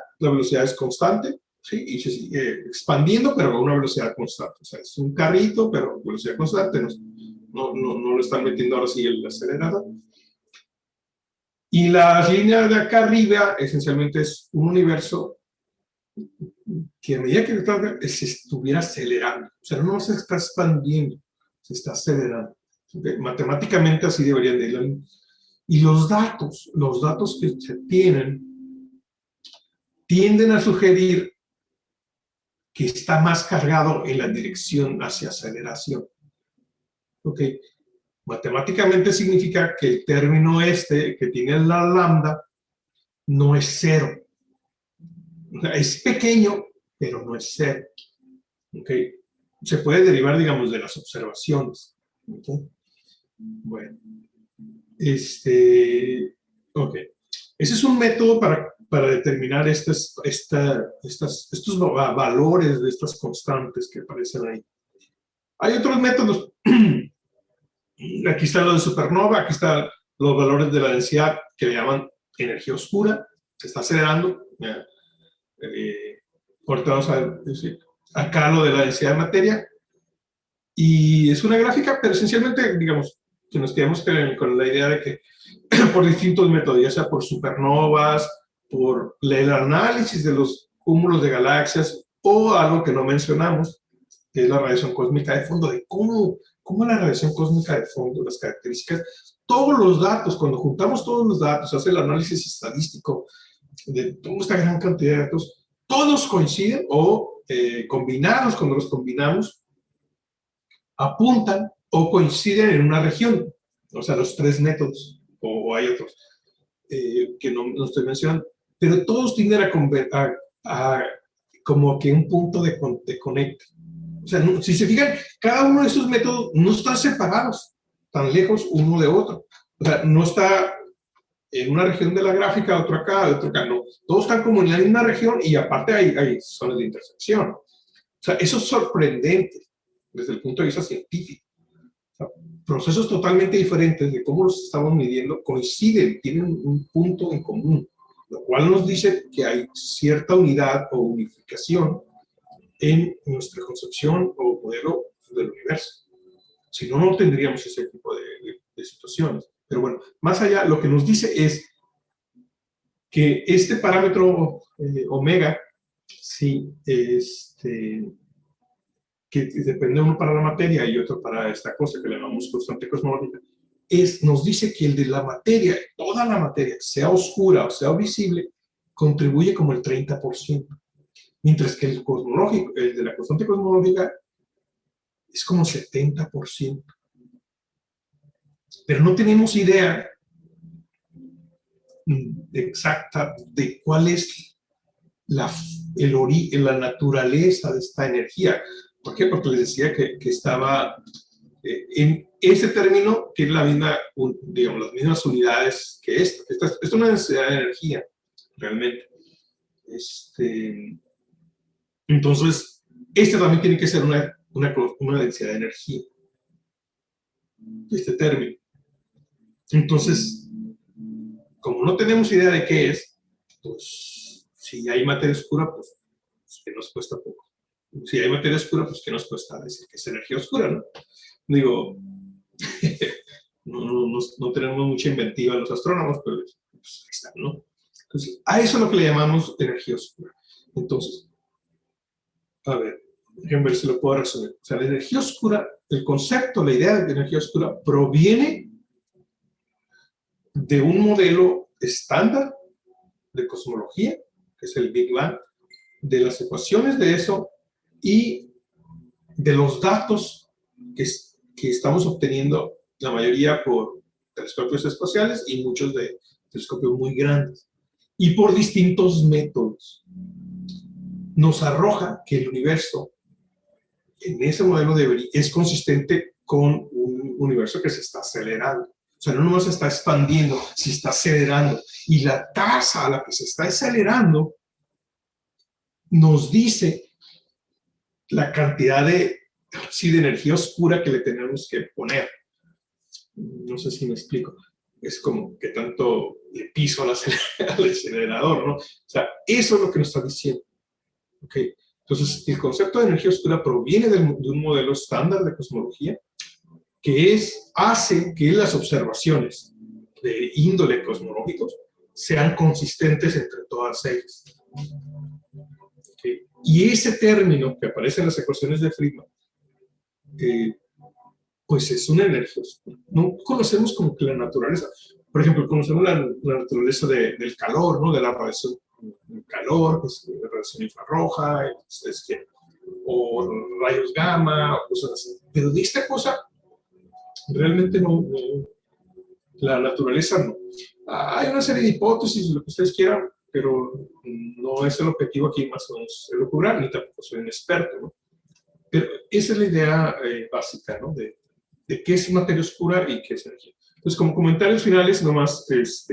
es constante, ¿sí? Y se sigue expandiendo, pero a una velocidad constante. O sea, es un carrito, pero velocidad constante, no lo están metiendo ahora sí el acelerador. Y las líneas de acá arriba, esencialmente es un universo que a medida que se estuviera acelerando, o sea, no se está expandiendo, se está acelerando. Matemáticamente así deberían de ir. Y los datos que se tienden a sugerir que está más cargado en la dirección hacia aceleración. ¿Ok? Matemáticamente significa que el término que tiene la lambda no es cero. O sea, es pequeño, pero no es cero. ¿Okay? Se puede derivar, digamos, de las observaciones. ¿Okay? Bueno. Ok. Ese es un método para determinar estos valores de estas constantes que aparecen ahí. Hay otros métodos. Aquí está lo de supernova, aquí están los valores de la densidad que le llaman energía oscura. Se está acelerando. Ahorita vamos a ver acá lo de la densidad de materia. Y es una gráfica, pero esencialmente, digamos, que nos quedamos con la idea de que por distintos métodos, ya sea por supernovas, por el análisis de los cúmulos de galaxias, o algo que no mencionamos, que es la radiación cósmica de fondo, de cómo la radiación cósmica de fondo, las características, todos los datos, cuando juntamos todos los datos, hace el análisis estadístico de toda esta gran cantidad de datos, todos coinciden o combinados, cuando los combinamos, apuntan o coinciden en una región. O sea, los tres métodos, o hay otros que no estoy mencionando, pero todos tienden a como que un punto de conecte. O sea, si se fijan, cada uno de esos métodos no están separados tan lejos uno de otro. O sea, no está en una región de la gráfica, otro acá, no. Todos están como en la misma región y aparte hay zonas de intersección. O sea, eso es sorprendente desde el punto de vista científico. O sea, procesos totalmente diferentes de cómo los estamos midiendo coinciden, tienen un punto en común, lo cual nos dice que hay cierta unidad o unificación en nuestra concepción o modelo del universo. Si no, no tendríamos ese tipo de situaciones. Pero bueno, más allá, lo que nos dice es que este parámetro omega, sí, que depende uno para la materia y otro para esta cosa que le llamamos constante cosmológica, nos dice que el de la materia, toda la materia, sea oscura o sea visible, contribuye como el 30%, mientras que el cosmológico, el de la constante cosmológica, es como 70%. Pero no tenemos idea exacta de cuál es la naturaleza de esta energía. ¿Por qué? Porque les decía que estaba en ese término, que es la misma, digamos, las mismas unidades que esta. Esta es una densidad de energía, realmente. Entonces, también tiene que ser una densidad de energía. Este término. Entonces, como no tenemos idea de qué es, pues, si hay materia oscura, pues que nos cuesta poco. Si hay materia oscura, pues ¿qué nos cuesta decir que es energía oscura, no? Digo, no tenemos mucha inventiva los astrónomos, pero pues, ahí está, ¿no? Entonces, a eso es lo que le llamamos energía oscura. Entonces, a ver, déjenme ver si lo puedo resumir. O sea, la energía oscura, el concepto, la idea de energía oscura proviene de un modelo estándar de cosmología, que es el Big Bang, de las ecuaciones de eso y de los datos que estamos obteniendo, la mayoría por telescopios espaciales y muchos de telescopios muy grandes, y por distintos métodos. Nos arroja que el universo, en ese modelo de Ebers, es consistente con un universo que se está acelerando. O sea, no nomás se está expandiendo, se está acelerando. Y la tasa a la que se está acelerando nos dice la cantidad de energía oscura que le tenemos que poner. No sé si me explico. Es como que tanto le piso al acelerador, ¿no? O sea, eso es lo que nos está diciendo. ¿Okay? Entonces, el concepto de energía oscura proviene de un modelo estándar de cosmología que hace que las observaciones de índole cosmológicos sean consistentes entre todas ellas. ¿Okay? Y ese término que aparece en las ecuaciones de Friedman, pues es una energía oscura. No conocemos como que la naturaleza, por ejemplo, conocemos la naturaleza del calor, ¿no? De la radiación del calor, pues, la radiación infrarroja, o rayos gamma, o cosas así. Pero de esta cosa, realmente no, la naturaleza no. Hay una serie de hipótesis, lo que ustedes quieran, pero no es el objetivo aquí más o menos elucubrar, ni tampoco soy un experto, ¿no? Pero esa es la idea básica, ¿no? De qué es materia oscura y qué es energía. Entonces, como comentarios finales, nomás,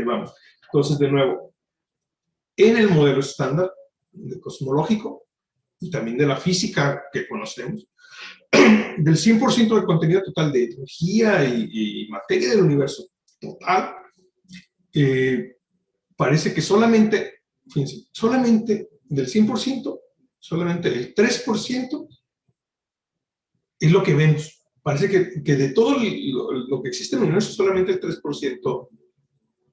vamos. Entonces, de nuevo, en el modelo estándar cosmológico y también de la física que conocemos, del 100% del contenido total de energía y materia del universo total, parece que solamente, fíjense, solamente del 100%, solamente el 3% es lo que vemos. Parece que de todo lo que existe en el universo, solamente el 3%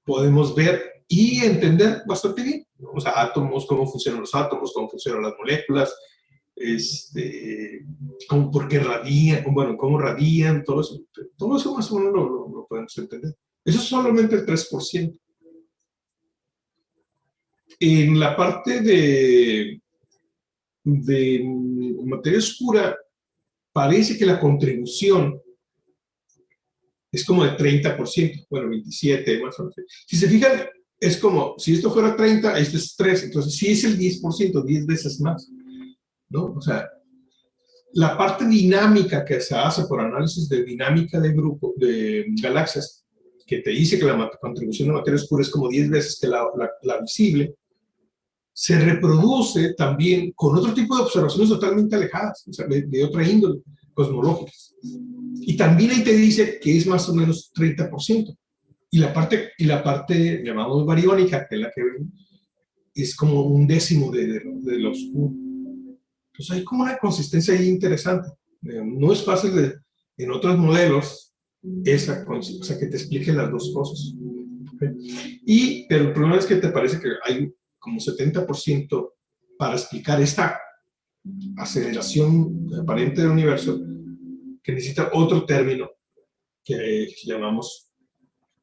podemos ver y entender bastante bien. O sea, átomos, cómo funcionan los átomos, cómo funcionan las moléculas, por qué radian, bueno, cómo radian, todo eso más o menos lo podemos entender. Eso es solamente el 3%. En la parte de materia oscura, parece que la contribución es como de 30%, bueno, 27 más o menos. Si se fijan, es como, si esto fuera 30, esto es 3, entonces sí es el 10%, 10 veces más, ¿no? O sea, la parte dinámica que se hace por análisis de dinámica de grupo, de galaxias, que te dice que la contribución de materia oscura es como 10 veces que la visible, se reproduce también con otro tipo de observaciones totalmente alejadas, o sea, de otra índole, cosmológicas. Y también ahí te dice que es más o menos 30%. Y la parte llamamos bariónica, que es la que ven, es como un décimo de lo oscuro. Entonces hay como una consistencia ahí interesante. No es fácil en otros modelos o sea, que te expliquen las dos cosas. ¿Okay? Pero el problema es que te parece que hay como 70% para explicar esta aceleración aparente del universo, que necesita otro término que llamamos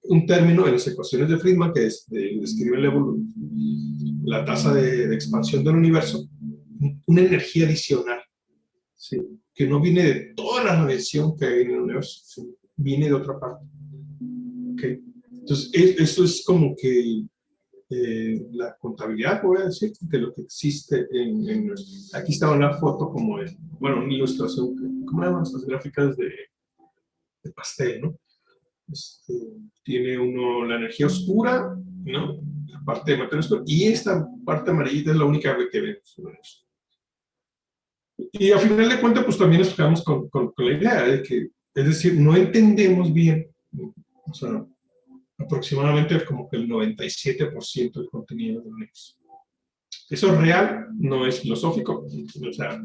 un término en las ecuaciones de Friedman que describe la tasa de expansión del universo, una energía adicional, ¿sí? Que no viene de toda la radiación que hay en el universo, ¿sí? Viene de otra parte. ¿Okay? Entonces, eso es como que la contabilidad, voy a decir, de lo que existe aquí estaba una foto como bueno, una ilustración, ¿cómo llaman estas gráficas de pastel, ¿no? Tiene uno la energía oscura, ¿no? La parte de materia oscura, y esta parte amarillita es la única que vemos. Y a final de cuentas, pues también nos quedamos con la idea de que, es decir, no entendemos bien, o sea, aproximadamente como que el 97% del contenido del universo. Eso es real, no es filosófico, o sea,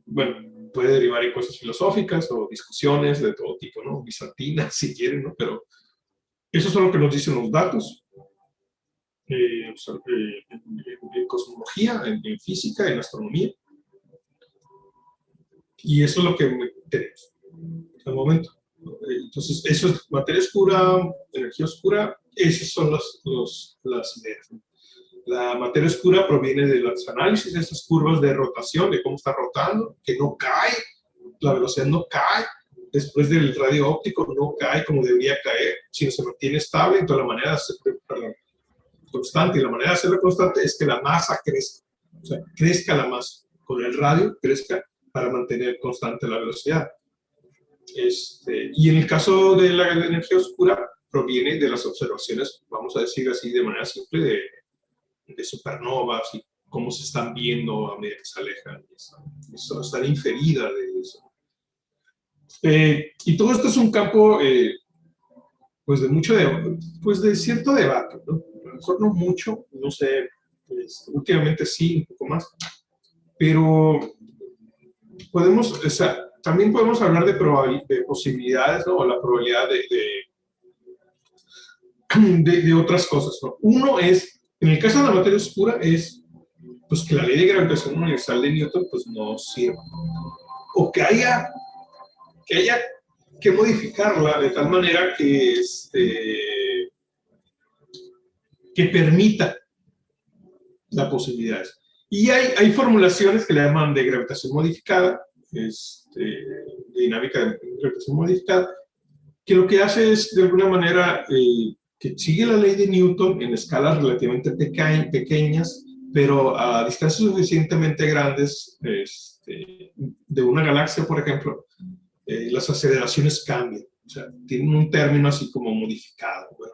bueno, puede derivar en cosas filosóficas o discusiones de todo tipo, ¿no? Bizantinas, si quieren, ¿no? Pero eso es lo que nos dicen los datos, en cosmología, en física, en astronomía. Y eso es lo que tenemos al momento. Entonces, eso es materia oscura, energía oscura, esas son las ideas. La materia oscura proviene de los análisis de esas curvas de rotación, de cómo está rotando, que no cae, la velocidad no cae, después del radio óptico no cae como debería caer, sino se mantiene estable. Entonces, la manera de hacerlo, constante, y la manera de hacerlo constante es que la masa crezca, o sea, crezca la masa, con el radio crezca para mantener constante la velocidad. Y en el caso de la energía oscura, proviene de las observaciones, vamos a decir así de manera simple, de supernovas y cómo se están viendo a medida que se alejan. Eso están inferida de eso. Y todo esto es un campo, pues de cierto debate, ¿no? A lo mejor no mucho, no sé, últimamente sí, un poco más, pero podemos, o sea, también podemos hablar de posibilidades, ¿no? O la probabilidad de otras cosas, ¿no? Uno es, en el caso de la materia oscura, es pues que la ley de gravitación universal de Newton pues no sirva. O que haya que modificarla de tal manera que permita las posibilidades. Y hay formulaciones que le llaman de gravitación modificada, de dinámica de gravitación modificada, que lo que hace es, de alguna manera, que sigue la ley de Newton en escalas relativamente pequeñas, pero a distancias suficientemente grandes de una galaxia, por ejemplo, las aceleraciones cambian. O sea, tienen un término así como modificado. Bueno,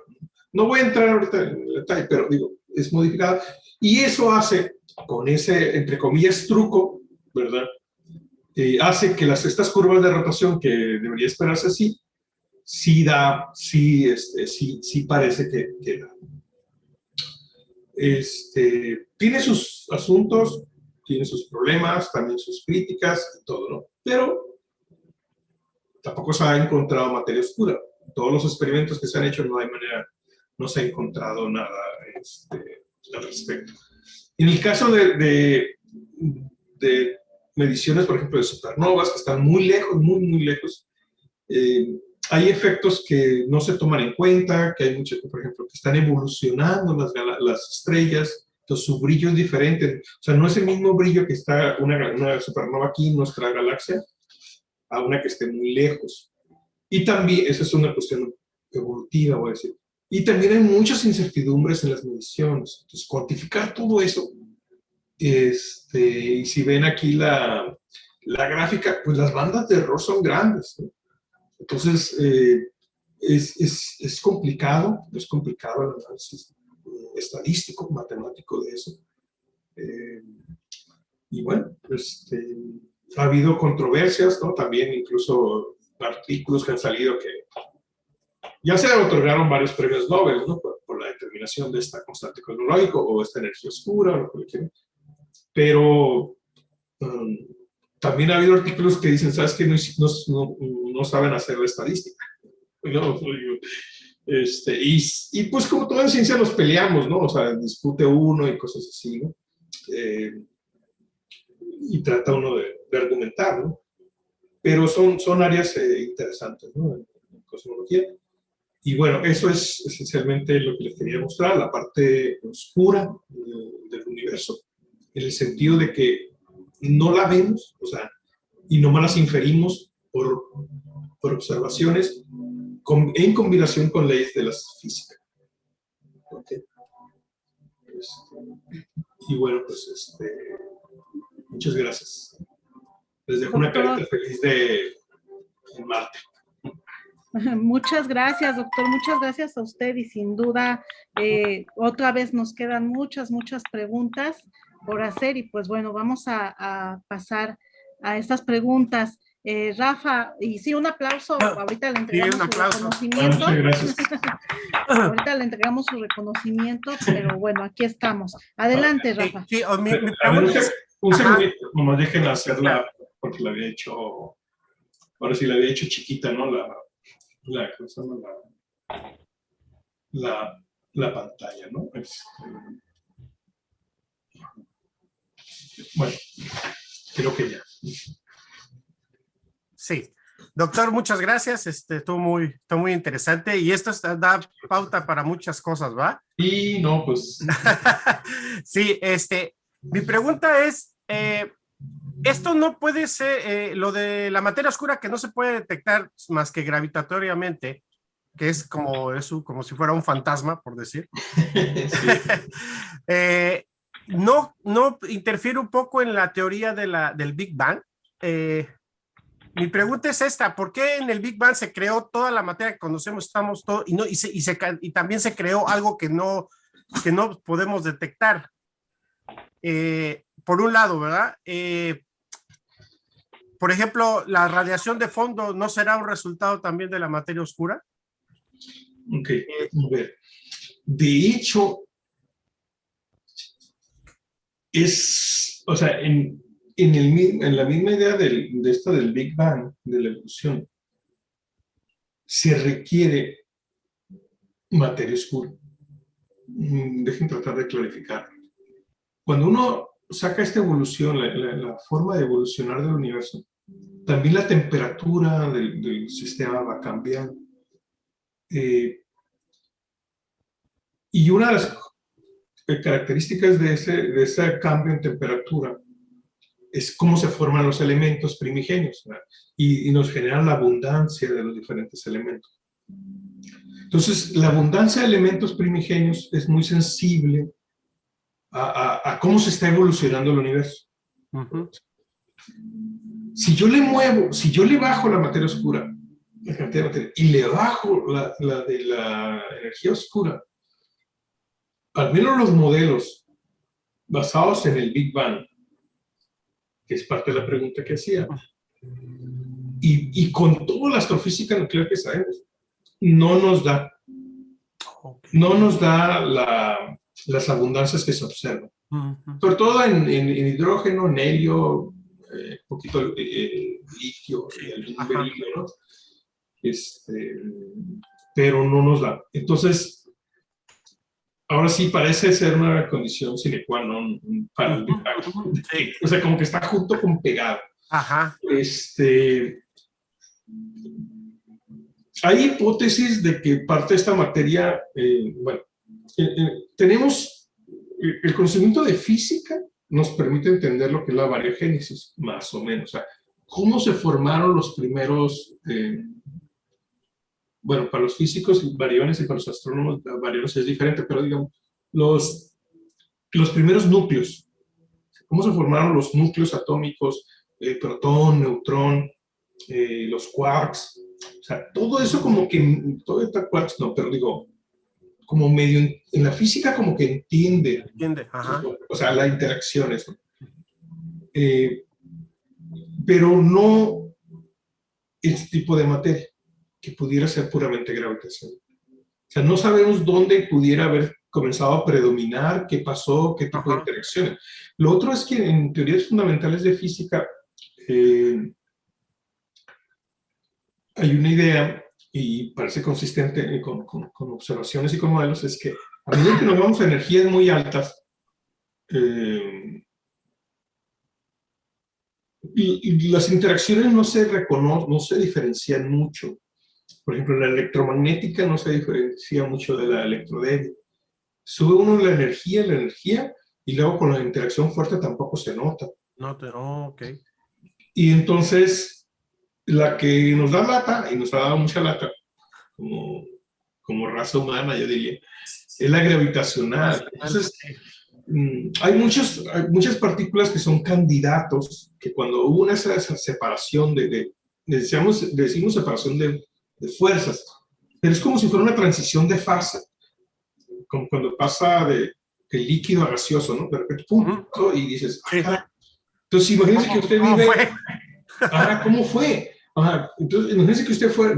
no voy a entrar ahorita en el detalle, pero digo, es modificado. Y eso hace, con ese, entre comillas, truco, ¿verdad? Hace que estas curvas de rotación, que debería esperarse así, sí parece que da. Tiene sus asuntos, tiene sus problemas, también sus críticas, todo, ¿no? Pero tampoco se ha encontrado materia oscura. Todos los experimentos que se han hecho no se ha encontrado nada al respecto. En el caso de mediciones, por ejemplo, de supernovas, que están muy lejos, muy lejos, hay efectos que no se toman en cuenta, que hay muchos, por ejemplo, que están evolucionando las estrellas, entonces su brillo es diferente. O sea, no es el mismo brillo que está una supernova aquí en nuestra galaxia, a una que esté muy lejos. Y también, esa es una cuestión evolutiva, voy a decir. Y también hay muchas incertidumbres en las mediciones. Entonces, cuantificar todo eso, y si ven aquí la gráfica, pues las bandas de error son grandes, ¿no? Entonces, es complicado el análisis estadístico, matemático de eso. Y bueno, ha habido controversias, ¿no? También incluso artículos que han salido que ya se otorgaron varios premios Nobel, ¿no? Por la determinación de esta constante cosmológica o esta energía oscura, o lo que quieran. Pero también ha habido artículos que dicen, ¿sabes qué? No saben hacer la estadística. ¿No? Y pues como todo en ciencia nos peleamos, ¿no? O sea, discute uno y cosas así, ¿no? Y trata uno de argumentar, ¿no? Pero son áreas interesantes, ¿no? En cosmología. Y bueno, eso es esencialmente lo que les quería mostrar, la parte oscura del universo, en el sentido de que no la vemos, o sea, y nomás las inferimos por observaciones en combinación con leyes de la física. ¿Okay? Y bueno, pues muchas gracias. Les dejo una carita feliz de Marte. Muchas gracias, doctor. Muchas gracias a usted y sin duda otra vez nos quedan muchas preguntas por hacer y pues bueno, vamos a pasar a estas preguntas. Rafa, y sí, un aplauso. Ahorita le entregamos su reconocimiento. Muchas gracias. Ahorita le entregamos su reconocimiento, pero bueno, aquí estamos. Adelante, Rafa. Sí, mi pregunta es... Un segundito, como dejen hacerla, porque la había hecho, ahora sí la había hecho chiquita, ¿no? ¿Cómo se llama? La pantalla, ¿no? Bueno, creo que ya. Sí. Doctor, muchas gracias. Estuvo muy interesante y esto da pauta para muchas cosas, ¿va? Y no, pues... Sí, mi pregunta es, esto no puede ser, lo de la materia oscura que no se puede detectar más que gravitatoriamente, que es como si fuera un fantasma, por decir. No interfiere un poco en la teoría del Big Bang. Mi pregunta es esta: ¿por qué en el Big Bang se creó toda la materia que conocemos, estamos todo, y también se creó algo que no podemos detectar? Por un lado, ¿verdad? Por ejemplo, la radiación de fondo, ¿no será un resultado también de la materia oscura? Ok, a ver. De hecho, o sea, en la misma idea de esta del Big Bang, de la evolución, se requiere materia oscura. Dejen tratar de clarificar. Cuando uno saca esta evolución, la forma de evolucionar del universo, también la temperatura del sistema va cambiando. Y una de las características de ese cambio en temperatura es cómo se forman los elementos primigenios, ¿verdad? Y nos generan la abundancia de los diferentes elementos. Entonces, la abundancia de elementos primigenios es muy sensible a cómo se está evolucionando el universo. Uh-huh. Si yo le bajo la materia oscura, la cantidad de materia, y le bajo la de la energía oscura, al menos los modelos basados en el Big Bang, que es parte de la pregunta que hacía, y con toda la astrofísica nuclear que sabemos, no nos da las abundancias que se observan. Uh-huh. Sobre todo en hidrógeno, en helio, poquito litio, y berilio, ¿no? Pero no nos da. Entonces, ahora sí parece ser una condición sine qua non para el Big Bang. Sí. O sea, como que está junto con pegado. Ajá. Hay hipótesis de que parte de esta materia, tenemos el conocimiento de física, nos permite entender lo que es la bariogénesis, más o menos. O sea, cómo se formaron los primeros, para los físicos bariones y para los astrónomos bariones es diferente, pero digamos, los primeros núcleos, cómo se formaron los núcleos atómicos, protón, neutrón, los quarks. O sea, todo eso como que, todo está quarks no, pero digo, como medio, en la física como que entiende, ajá. O sea, las interacciones, ¿no? Pero no este tipo de materia, que pudiera ser puramente gravitación. O sea, no sabemos dónde pudiera haber comenzado a predominar, qué pasó, qué tipo de interacciones. Lo otro es que en teorías fundamentales de física, hay una idea, y parece consistente con observaciones y con modelos, es que a medida que nos vamos a energías muy altas, y las interacciones no se reconocen, no se diferencian mucho. Por ejemplo, la electromagnética no se diferencia mucho de la electrodébil. Sube uno la energía, y luego con la interacción fuerte tampoco se nota. Ok. Y entonces, la que nos da lata, y nos ha dado mucha lata, como raza humana, yo diría, es la gravitacional. Entonces, hay muchas partículas que son candidatos, que cuando hubo esa separación decimos separación de fuerzas, pero es como si fuera una transición de fase, como cuando pasa de líquido a gaseoso, ¿no? De repente, ¡pum! Y dices, entonces imagínense que usted vive... ¿Cómo fue? Entonces imagínense que usted fuera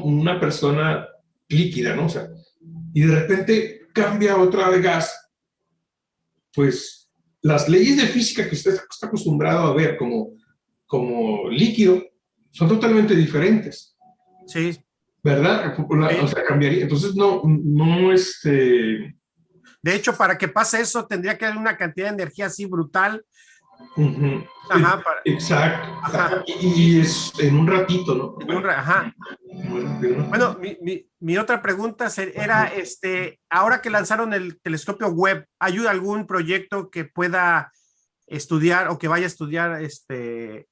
una persona líquida, ¿no? O sea, y de repente cambia otra de gas, pues las leyes de física que usted está acostumbrado a ver como líquido son totalmente diferentes. Sí. ¿Verdad? O sea, cambiaría. Entonces, no. De hecho, para que pase eso, tendría que haber una cantidad de energía así brutal Ujú. Ajá, Exacto. Ajá. Y es en un ratito, ¿no? Ajá. Bueno, mi otra pregunta era, ahora que lanzaron el telescopio Webb, ¿hay algún proyecto que pueda estudiar o que vaya a estudiar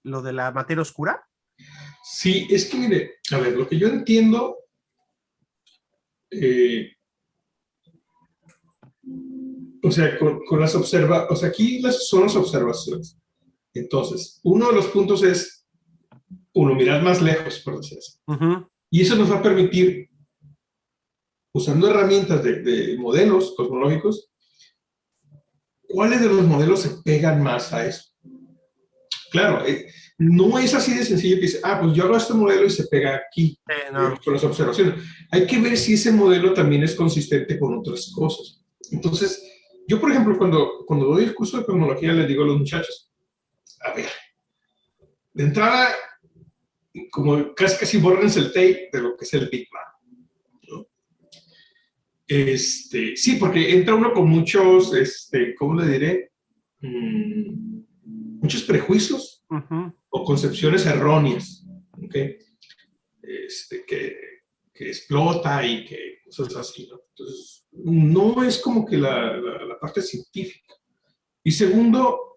lo de la materia oscura? Sí, es que mire, a ver, lo que yo entiendo, o sea, con las observaciones, o sea, aquí son las observaciones. Entonces, uno de los puntos es, mirar más lejos, por decir así. Uh-huh. Y eso nos va a permitir, usando herramientas de modelos cosmológicos, ¿cuáles de los modelos se pegan más a eso? Claro, no es así de sencillo que dice, pues yo hago este modelo y se pega aquí, No. con las observaciones. Hay que ver si ese modelo también es consistente con otras cosas. Entonces, yo, por ejemplo, cuando doy el curso de cosmología, les digo a los muchachos, a ver, de entrada, como casi bórrense el tape de lo que es el Big Bang, ¿no? Sí, porque entra uno con muchos, ¿cómo le diré? Muchos prejuicios uh-huh. o concepciones erróneas, ¿okay? Que explota y que cosas así, ¿no? Entonces, no es como que la parte científica. Y segundo,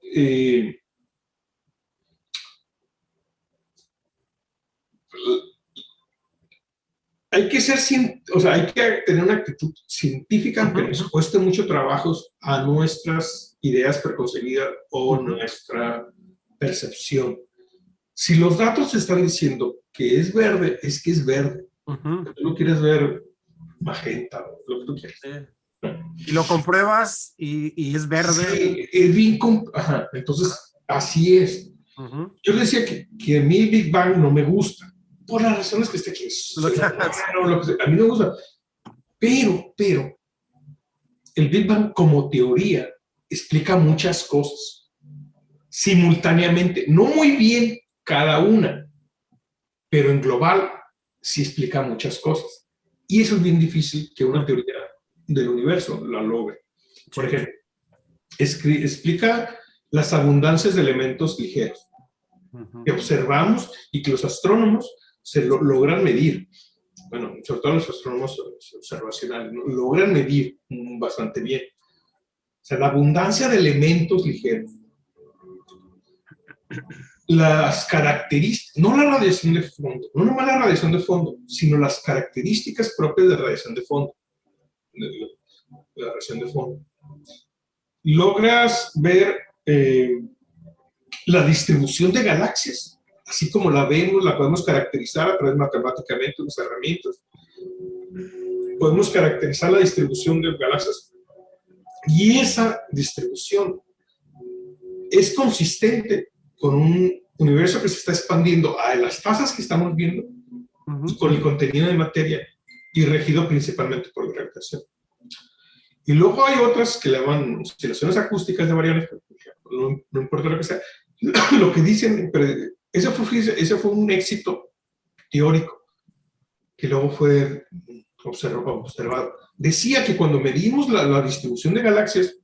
hay que hay que tener una actitud científica, aunque nos cueste mucho trabajo a nuestras ideas preconcebidas o nuestra percepción. Si los datos están diciendo que es verde, es que es verde. Tú no quieres ver magenta, lo que tú quieras. Y lo compruebas y es verde. Sí, es bien. Entonces, así es. Yo le decía que a mí el Big Bang no me gusta, por las razones que esté aquí. A mí no me gusta. Pero, el Big Bang como teoría explica muchas cosas simultáneamente, no muy bien cada una, pero en global sí explica muchas cosas. Y eso es bien difícil que una teoría del universo la logre. Por ejemplo, explica las abundancias de elementos ligeros que observamos y que los astrónomos se logran medir. Bueno, sobre todo los astrónomos observacionales, ¿no? Logran medir bastante bien. O sea, la abundancia de elementos ligeros. Las características, no la radiación de fondo, no nomás la radiación de fondo, sino las características propias de radiación de fondo. De la radiación de fondo. Logras ver la distribución de galaxias, así como la vemos, la podemos caracterizar a través matemáticamente de las herramientas. Podemos caracterizar la distribución de galaxias y esa distribución es consistente con un universo que se está expandiendo a las tasas que estamos viendo y con el contenido de materia y regido principalmente por la gravitación. Y luego hay otras que le llaman oscilaciones acústicas de variables, no importa lo que sea, lo que dicen, pero ese fue un éxito teórico que luego fue observado. Decía que cuando medimos la distribución de galaxias,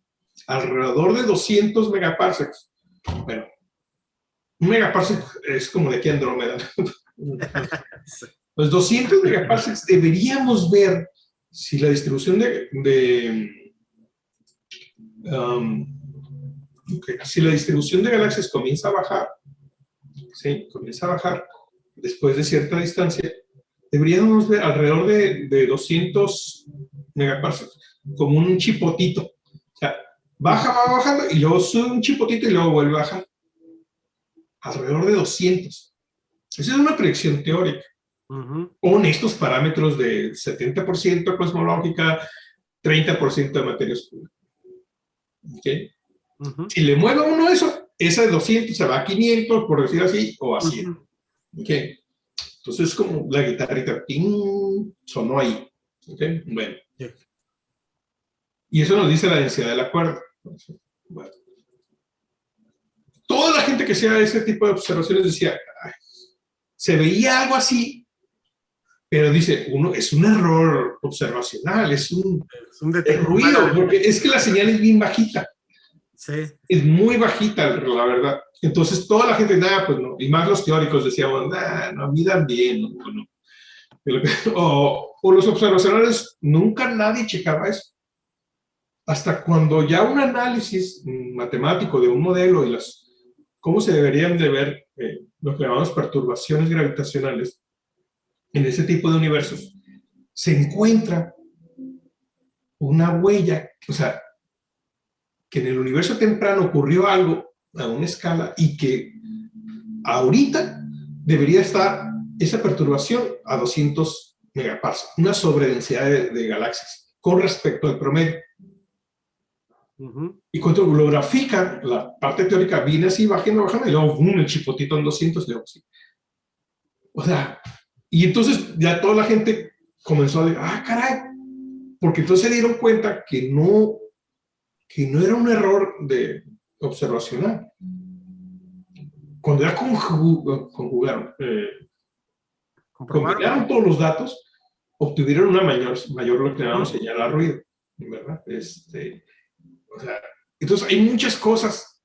alrededor de 200 megaparsecs, bueno, un megaparsec es como de aquí a Andrómeda, pues 200 megaparsecs deberíamos ver si la distribución si la distribución de galaxias comienza a bajar, ¿sí? Comienza a bajar después de cierta distancia, deberíamos ver alrededor de 200 megaparsecs, como un chipotito. O sea, va bajando y luego sube un chipotito y luego vuelve a bajar. Alrededor de 200. Esa es una predicción teórica. Con estos parámetros de 70% cosmológica, 30% de materia oscura. ¿Okay? Si le mueve uno eso, esa de 200 se va a 500, por decir así, o a 100. ¿Okay? Entonces es como la guitarrita, ¡ting! Sonó ahí. ¿Okay? Bueno. Y eso nos dice la densidad de la cuerda. Bueno. Toda la gente que hacía ese tipo de observaciones decía, se veía algo así, pero dice, es un error observacional, es un ruido, porque es que la señal es bien bajita. Sí. Es muy bajita, la verdad. Entonces toda la gente, nada, pues no. Y más los teóricos decíamos, nah, no midan bien, no. O los observacionales, nunca nadie checaba eso. Hasta cuando ya un análisis matemático de un modelo y cómo se deberían de ver lo que llamamos perturbaciones gravitacionales en ese tipo de universos, se encuentra una huella, o sea, que en el universo temprano ocurrió algo a una escala y que ahorita debería estar esa perturbación a 200 megaparsecs, una sobredensidad de galaxias con respecto al promedio. Y cuando lo grafican, la parte teórica viene así, bajando, y luego el chipotito en 200, y luego sí. O sea, y entonces ya toda la gente comenzó a decir, caray, porque entonces se dieron cuenta que no era un error observacional. Cuando ya combinaron todos los datos, obtuvieron una mayor lo que llamamos señal a ruido, ¿verdad? O sea, entonces hay muchas cosas.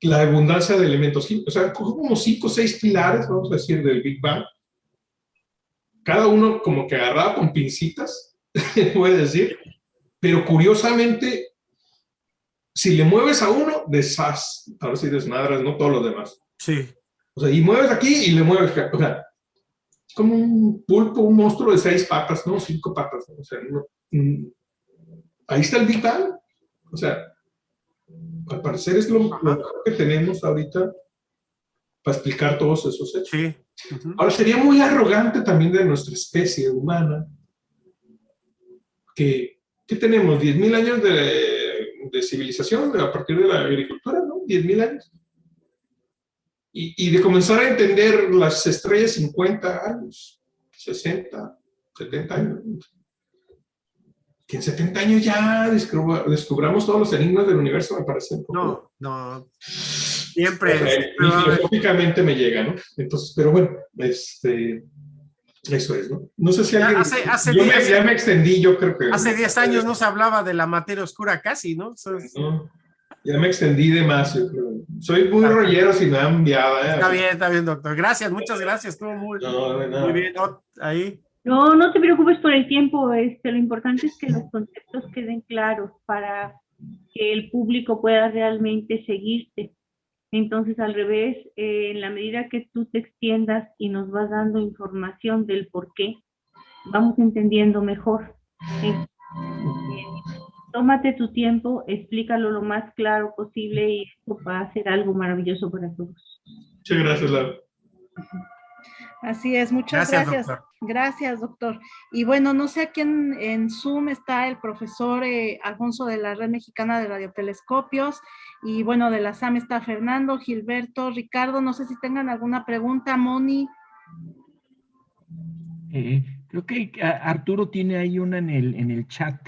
La abundancia de elementos, o sea, como 5 o 6 pilares, vamos a decir, del Big Bang. Cada uno como que agarrado con pincitas, puede decir, pero curiosamente, si le mueves a uno, ahora sí desmadras, no todos los demás. Sí. O sea, y mueves aquí y le mueves, o sea, es como un pulpo, un monstruo de 6 patas, ¿no? 5 patas, ¿no? O sea, ahí está el Big Bang. O sea, al parecer es lo mejor que tenemos ahorita para explicar todos esos hechos. Sí. Ahora, sería muy arrogante también de nuestra especie humana que tenemos 10.000 años de civilización a partir de la agricultura, ¿no? 10.000 años. Y de comenzar a entender las estrellas 50 años, 60, 70 años. Que en 70 años ya descubramos todos los enigmas del universo, me parece un poco. No. Siempre. Filosóficamente me llega, ¿no? Entonces, pero bueno, eso es, ¿no? No sé si alguien... Ya me extendí, yo creo que... Hace 10 años no se hablaba de la materia oscura casi, ¿no? No, ya me extendí de más, yo creo. Soy muy rollero si me han enviado. Está bien, doctor. Gracias, muchas gracias. Estuvo muy bien. Ahí. No te preocupes por el tiempo. Lo importante es que los conceptos queden claros para que el público pueda realmente seguirte. Entonces, al revés, en la medida que tú te extiendas y nos vas dando información del por qué, vamos entendiendo mejor. Tómate tu tiempo, explícalo lo más claro posible y esto va a ser algo maravilloso para todos. Muchas gracias, Laura. Así es, muchas gracias. Doctor. Gracias, doctor. Y bueno, no sé aquí en Zoom está el profesor Alfonso de la Red Mexicana de Radiotelescopios, y bueno, de la SAM está Fernando, Gilberto, Ricardo, no sé si tengan alguna pregunta, Moni. Creo que Arturo tiene ahí una en el chat.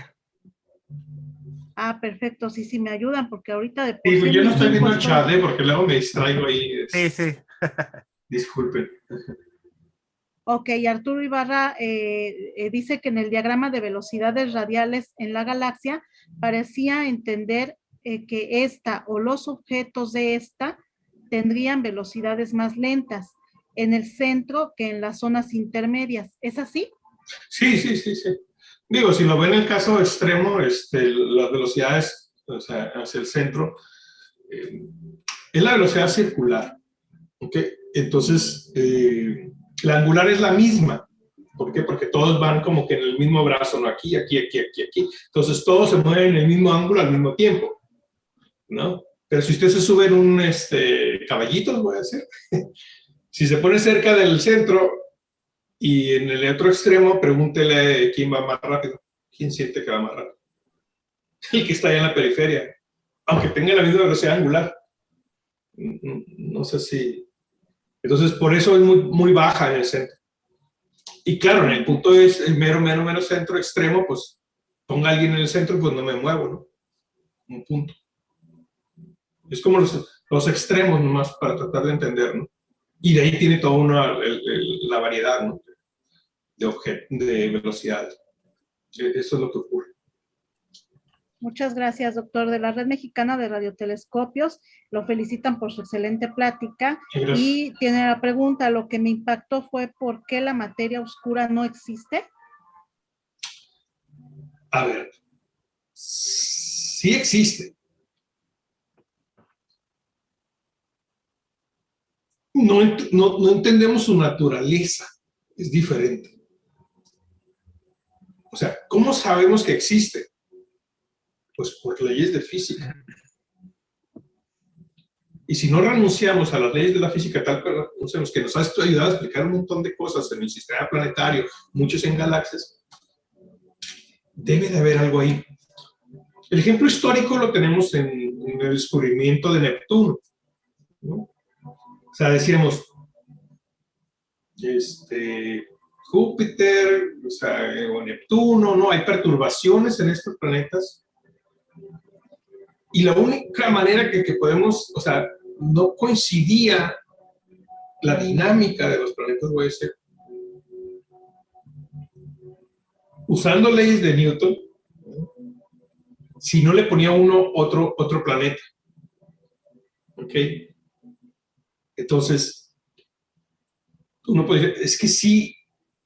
Perfecto, sí, me ayudan, porque ahorita de por sí, yo no estoy viendo el chat, porque luego me distraigo ahí. Sí. Disculpen. Ok, Arturo Ibarra dice que en el diagrama de velocidades radiales en la galaxia parecía entender que esta o los objetos de esta tendrían velocidades más lentas en el centro que en las zonas intermedias. ¿Es así? Sí. Digo, si lo ven en el caso extremo, las velocidades, o sea, hacia el centro, es la velocidad circular. ¿Ok? Entonces, la angular es la misma. ¿Por qué? Porque todos van como que en el mismo brazo, ¿no? Aquí. Entonces, todos se mueven en el mismo ángulo al mismo tiempo, ¿no? Pero si usted se sube en un caballito, voy a decir, si se pone cerca del centro y en el otro extremo, pregúntele quién va más rápido. ¿Quién siente que va más rápido? El que está allá en la periferia, aunque tenga la misma velocidad angular. No sé si... Entonces, por eso es muy baja en el centro. Y claro, en el punto es el mero centro extremo, pues ponga a alguien en el centro, pues no me muevo, ¿no? Un punto. Es como los extremos nomás para tratar de entender, ¿no? Y de ahí tiene toda la variedad, ¿no? De velocidades. Eso es lo que ocurre. Muchas gracias, doctor. De la Red Mexicana de Radiotelescopios, lo felicitan por su excelente plática. Gracias. Y tiene la pregunta, lo que me impactó fue ¿por qué la materia oscura no existe? A ver, sí existe. No entendemos su naturaleza, es diferente. O sea, ¿cómo sabemos que existe? Pues por leyes de física. Y si no renunciamos a las leyes de la física tal como conocemos, que nos ha ayudado a explicar un montón de cosas en el sistema planetario, muchos en galaxias, debe de haber algo ahí. El ejemplo histórico lo tenemos en el descubrimiento de Neptuno, ¿no? O sea, decíamos, Júpiter, o sea, o Neptuno, ¿no? Hay perturbaciones en estos planetas. Y la única manera que podemos, o sea, no coincidía la dinámica de los planetas, voy a decir, usando leyes de Newton, si no le ponía uno otro planeta. ¿Ok? Entonces, uno puede decir, es que sí,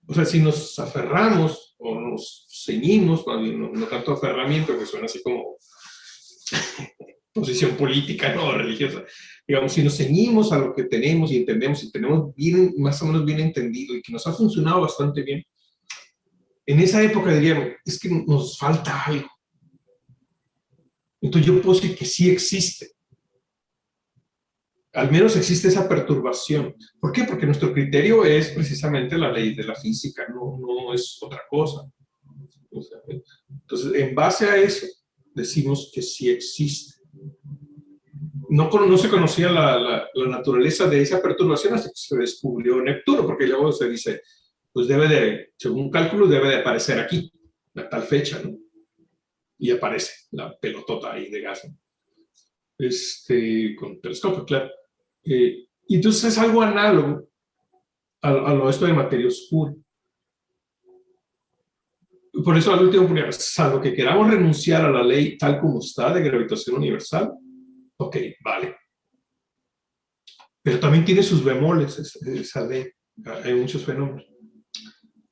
o sea, si nos aferramos o nos ceñimos, no tanto aferramiento, que suena así como posición política, no religiosa, digamos, si nos ceñimos a lo que tenemos y entendemos, y tenemos bien, más o menos bien entendido y que nos ha funcionado bastante bien, en esa época diríamos, es que nos falta algo. Entonces yo puedo decir que sí existe. Al menos existe esa perturbación. ¿Por qué? Porque nuestro criterio es precisamente la ley de la física, no es otra cosa. O sea, entonces, en base a eso, decimos que sí existe. No se conocía la naturaleza de esa perturbación hasta que se descubrió Neptuno, porque luego se dice, pues según cálculos, debe de aparecer aquí, a tal fecha, ¿no? Y aparece la pelotota ahí de gas, ¿no? Con telescopio, claro. Y entonces es algo análogo a lo esto de materia oscura. Por eso al último, salvo que queramos renunciar a la ley tal como está de gravitación universal, ok, vale. Pero también tiene sus bemoles esa ley. Hay muchos fenómenos.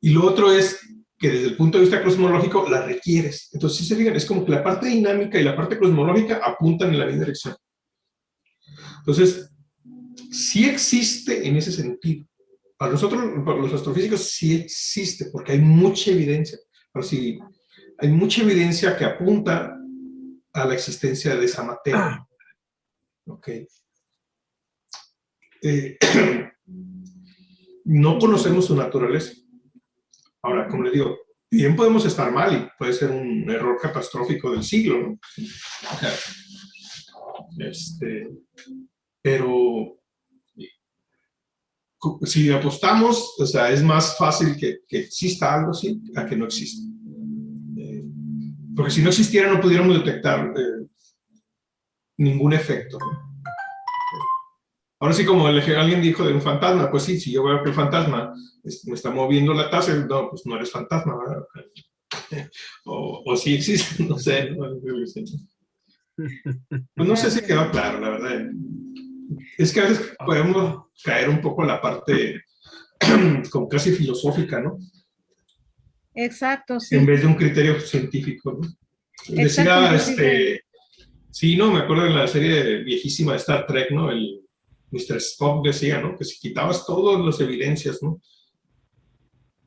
Y lo otro es que desde el punto de vista cosmológico la requieres. Entonces, si se fijan, es como que la parte dinámica y la parte cosmológica apuntan en la misma dirección. Entonces, sí existe en ese sentido. Para nosotros, para los astrofísicos, sí existe, porque hay mucha evidencia. Pero sí, hay mucha evidencia que apunta a la existencia de esa materia. Ok. No conocemos su naturaleza. Ahora, como les digo, bien podemos estar mal y puede ser un error catastrófico del siglo, ¿no? O sea, pero si apostamos, o sea, es más fácil que exista algo así a que no exista. Porque si no existiera no pudiéramos detectar ningún efecto, ¿no? Ahora sí, como alguien dijo de un fantasma, pues sí, si yo veo que el fantasma me está moviendo la taza, no, pues no eres fantasma, ¿verdad? O sí existe, no sé. Pues no sé si quedó claro, la verdad. Es que a veces podemos caer un poco en la parte como casi filosófica, ¿no? Exacto, sí. En vez de un criterio científico, ¿no? Decía, sí, no, me acuerdo de la serie viejísima de Star Trek, ¿no? El Mr. Spock decía, ¿no? Que si quitabas todas las evidencias, ¿no?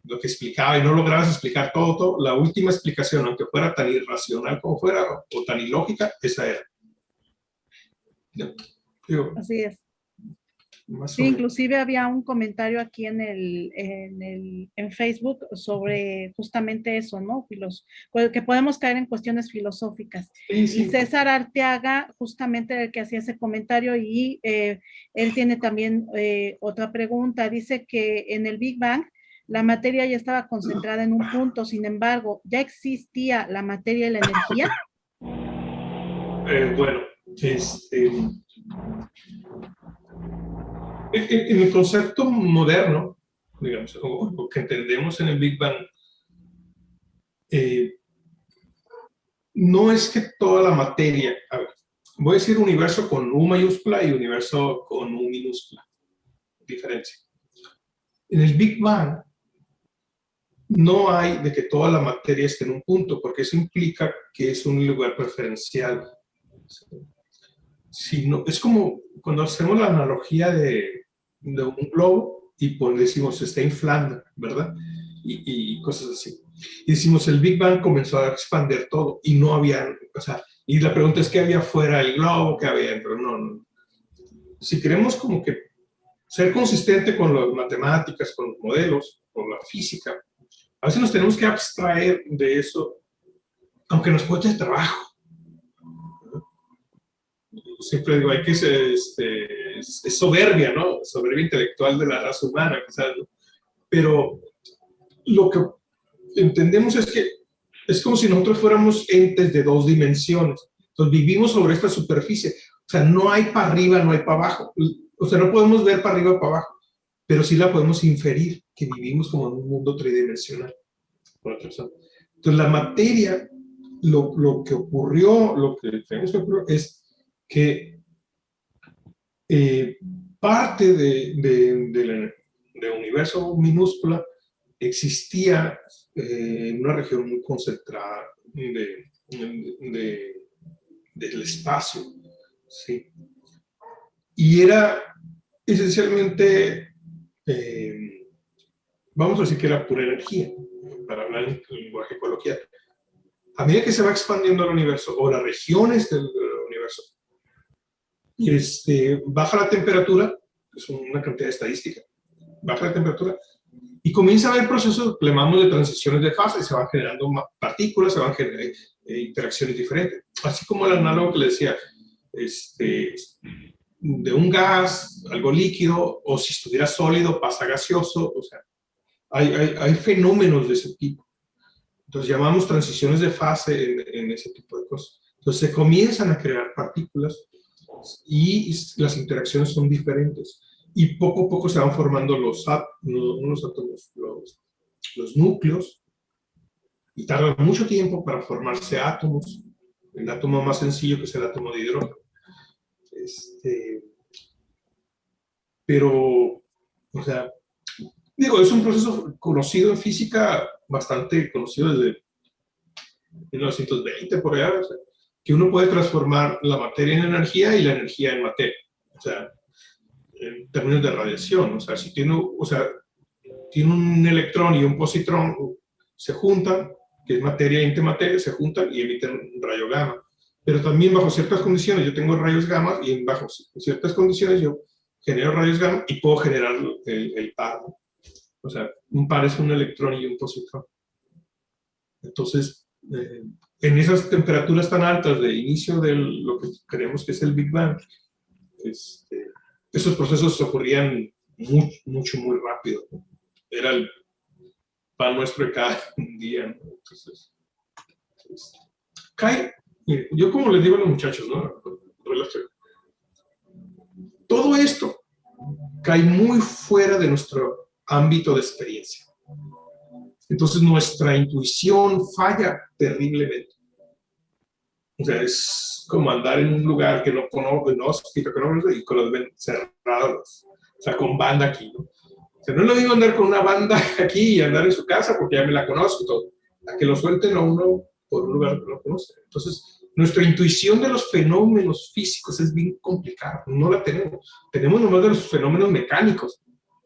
Lo que explicaba y no lograbas explicar todo, la última explicación, aunque fuera tan irracional como fuera, o tan ilógica, esa era. ¿No? Digo, así es. Sí, inclusive había un comentario aquí en Facebook sobre justamente eso, ¿no? Que podemos caer en cuestiones filosóficas. Sí, sí. Y César Arteaga, justamente el que hacía ese comentario, y él tiene también otra pregunta. Dice que en el Big Bang la materia ya estaba concentrada en un punto, sin embargo, ¿ya existía la materia y la energía? Bueno, en el concepto moderno, digamos, o lo que entendemos en el Big Bang, no es que toda la materia, a ver, voy a decir universo con U mayúscula y universo con U minúscula, diferencia. En el Big Bang no hay de que toda la materia esté en un punto, porque eso implica que es un lugar preferencial. Si no, es como cuando hacemos la analogía de un globo y pues decimos se está inflando, ¿verdad? Y cosas así. Y decimos el Big Bang comenzó a expandir todo y no había, o sea, y la pregunta es qué había fuera del globo, qué había dentro. No. Si queremos como que ser consistente con las matemáticas, con los modelos, con la física, a veces nos tenemos que abstraer de eso, aunque nos cueste trabajo. Siempre digo, hay que ser, es soberbia, ¿no? Soberbia intelectual de la raza humana, quizás, ¿no? Pero lo que entendemos es que es como si nosotros fuéramos entes de 2 dimensiones. Entonces vivimos sobre esta superficie. O sea, no hay para arriba, no hay para abajo. O sea, no podemos ver para arriba o para abajo, pero sí la podemos inferir, que vivimos como en un mundo tridimensional. Entonces la materia, lo que ocurrió, lo que tenemos que ocurrir es que parte del universo minúscula existía en una región muy concentrada del espacio, ¿sí? Y era esencialmente, vamos a decir que era pura energía, para hablar en lenguaje coloquial. A medida que se va expandiendo el universo, o las regiones del universo, baja la temperatura, es una cantidad estadística, baja la temperatura, y comienza a haber procesos que llamamos de transiciones de fase, se van generando partículas, se van generando interacciones diferentes. Así como el análogo que le decía, de un gas, algo líquido, o si estuviera sólido, pasa gaseoso, o sea, hay fenómenos de ese tipo. Entonces llamamos transiciones de fase en ese tipo de cosas. Entonces se comienzan a crear partículas y las interacciones son diferentes. Y poco a poco se van formando los átomos, los núcleos, y tardan mucho tiempo para formarse átomos. El átomo más sencillo, que es el átomo de hidrógeno. Pero, o sea, digo, es un proceso conocido en física, bastante conocido desde 1920 por allá, o sea, que uno puede transformar la materia en energía y la energía en materia. O sea, en términos de radiación, o sea, si tiene un electrón y un positrón, se juntan, que es materia y antimateria, se juntan y emiten un rayo gamma. Pero también bajo ciertas condiciones yo tengo rayos gamma y bajo ciertas condiciones yo genero rayos gamma y puedo generar el par. O sea, un par es un electrón y un positrón. Entonces, en esas temperaturas tan altas de inicio de lo que creemos que es el Big Bang, esos procesos ocurrían muy rápido, ¿no? Era el pan nuestro de cada día, ¿no? Entonces, yo como les digo a los muchachos, ¿no? Todo esto cae muy fuera de nuestro ámbito de experiencia. Entonces nuestra intuición falla terriblemente. O sea, es como andar en un lugar que no conozco, y con los ven cerrados, o sea, con banda aquí, ¿no? O sea, no es lo mismo andar con una banda aquí y andar en su casa porque ya me la conozco y todo, a que lo suelten a uno por un lugar que no conoce. Entonces, nuestra intuición de los fenómenos físicos es bien complicada, no la tenemos. Tenemos nomás de los fenómenos mecánicos,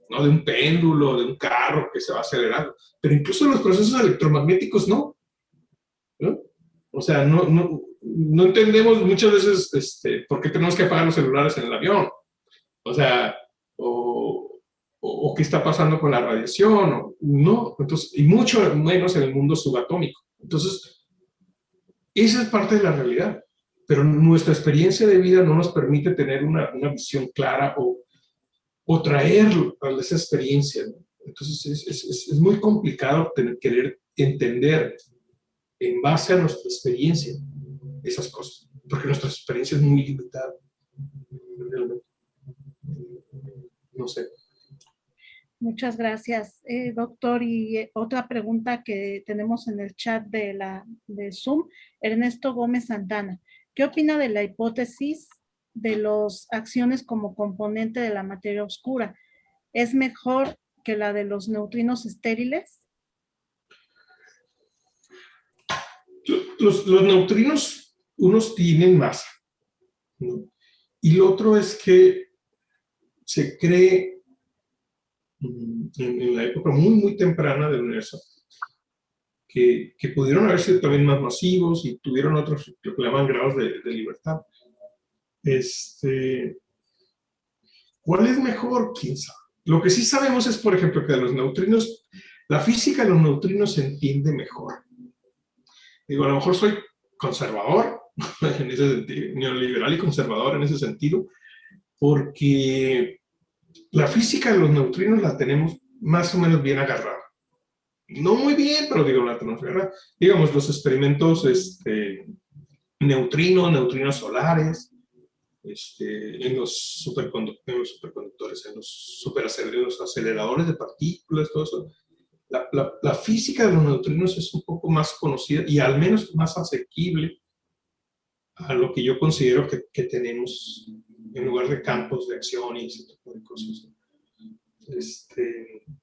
¿no? De un péndulo, de un carro que se va acelerando, pero incluso los procesos electromagnéticos no. O sea, no entendemos muchas veces por qué tenemos que apagar los celulares en el avión. O sea, o qué está pasando con la radiación, no. Entonces, y mucho menos en el mundo subatómico. Entonces, esa es parte de la realidad. Pero nuestra experiencia de vida no nos permite tener una visión clara o traer a esa experiencia, ¿no? Entonces, es muy complicado querer entender en base a nuestra experiencia esas cosas, porque nuestra experiencia es muy limitada. No sé. Muchas gracias, doctor. Y otra pregunta que tenemos en el chat de Zoom, Ernesto Gómez Santana. ¿Qué opina de la hipótesis de las acciones como componente de la materia oscura? ¿Es mejor que la de los neutrinos estériles? Los neutrinos, unos tienen masa, ¿no? Y lo otro es que se cree en la época muy temprana del universo que pudieron haber sido también más masivos y tuvieron otros, lo que llaman grados de libertad. ¿Cuál es mejor? ¿Quién sabe? Lo que sí sabemos es, por ejemplo, que de los neutrinos, la física de los neutrinos se entiende mejor. Digo, a lo mejor soy conservador, en ese sentido, neoliberal y conservador en ese sentido, porque la física de los neutrinos la tenemos más o menos bien agarrada. No muy bien, pero digo, la tenemos agarrada. Digamos, los experimentos neutrinos solares, en los superconductores, en los aceleradores de partículas, todo eso. La física de los neutrinos es un poco más conocida y al menos más asequible a lo que yo considero que tenemos en lugar de campos de acción y ese tipo de cosas.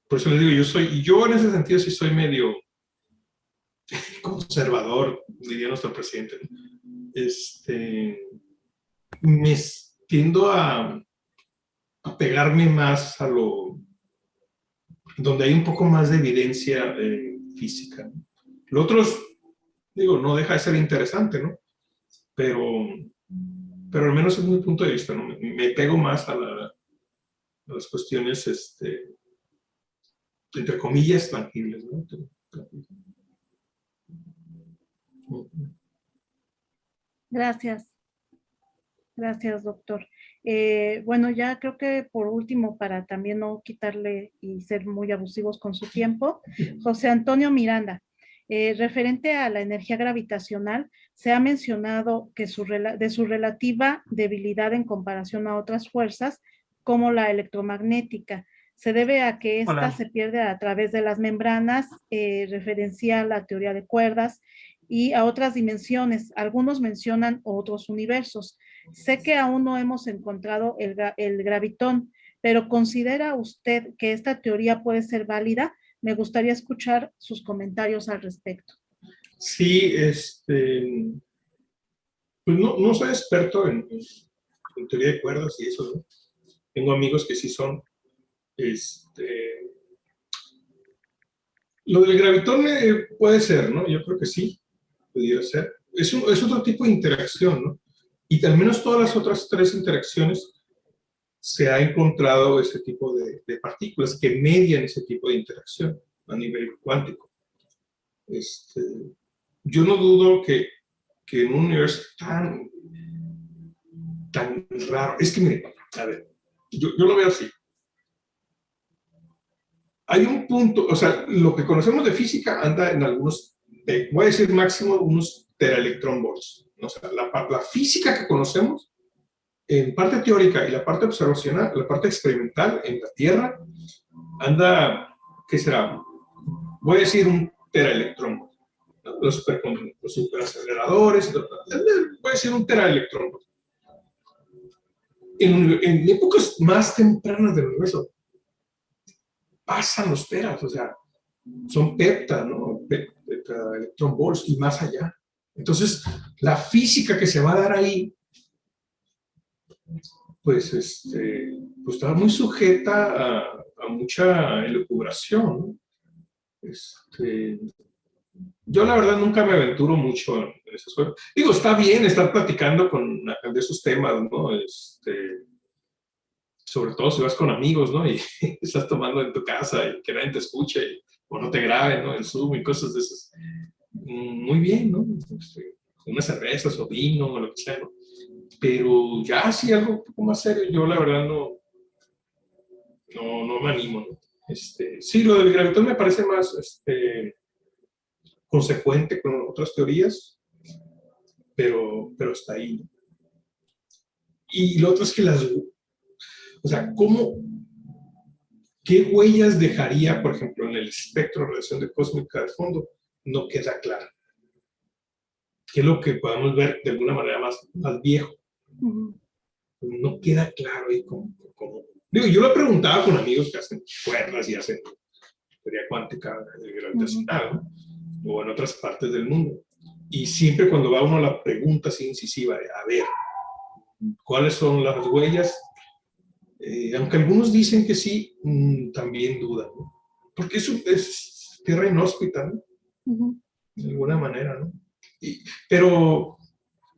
Por eso les digo, yo en ese sentido sí soy medio conservador, diría nuestro presidente. Me tiendo a pegarme más a lo donde hay un poco más de evidencia física, ¿no? Lo otro es, digo, no deja de ser interesante, ¿no? Pero al menos es mi punto de vista, ¿no? Me pego más a las cuestiones, entre comillas, tangibles, ¿no? Gracias. Gracias, doctor. Bueno, ya creo que por último, para también no quitarle y ser muy abusivos con su tiempo, José Antonio Miranda, referente a la energía gravitacional, se ha mencionado que de su relativa debilidad en comparación a otras fuerzas, como la electromagnética. Se debe a que esta se pierde a través de las membranas, referencia a la teoría de cuerdas, y a otras dimensiones. Algunos mencionan otros universos. Sé que aún no hemos encontrado el gravitón, pero ¿considera usted que esta teoría puede ser válida? Me gustaría escuchar sus comentarios al respecto. Sí, pues no soy experto en teoría de cuerdas y eso, ¿no? Tengo amigos que sí son. Lo del gravitón puede ser, ¿no? Yo creo que sí, pudiera ser. Es otro tipo de interacción, ¿no? Y al menos todas las otras tres interacciones se ha encontrado ese tipo de partículas que median ese tipo de interacción a nivel cuántico. Yo no dudo que en un universo tan raro, es que mire, a ver, yo lo veo así. Hay un punto, o sea, lo que conocemos de física anda en algunos, voy a decir máximo unos teraelectronvolts. O sea, la física que conocemos, en parte teórica y la parte observacional, la parte experimental en la Tierra, anda, ¿qué será? Voy a decir un teraelectronvolt. ¿No? Los superaceleradores, voy a decir un teraelectronvolt. En épocas más tempranas del universo, pasan los teras, o sea, son pepta, ¿no? Electronvolts y más allá. Entonces, la física que se va a dar ahí, pues, pues está muy sujeta a mucha elucubración, ¿no? Yo la verdad nunca me aventuro mucho en esas cosas. Digo, está bien estar platicando de esos temas, ¿no? Sobre todo si vas con amigos, ¿no? Y estás tomando en tu casa y que nadie te escuche o no te graben, ¿no? En Zoom y cosas de esas. Muy bien, ¿no? Unas cervezas o vino o lo que sea, ¿no? Pero ya sí algo un poco más serio, yo la verdad no me animo, ¿no? Sí, lo del gravitón me parece más consecuente con otras teorías, pero está ahí, ¿no? Y lo otro es que o sea, ¿cómo ¿Qué huellas dejaría, por ejemplo, en el espectro de radiación cósmica de fondo? No queda claro. ¿Qué es lo que podemos ver de alguna manera más viejo? No queda claro ahí como. Digo, yo lo preguntaba con amigos que hacen cuerdas y hacen teoría cuántica gravitacional, ¿no? O en otras partes del mundo. Y siempre cuando va uno a la pregunta así incisiva de, a ver, ¿cuáles son las huellas? Aunque algunos dicen que sí, también dudan, ¿no? Porque es tierra inhóspita, ¿no? De alguna manera, ¿no? Pero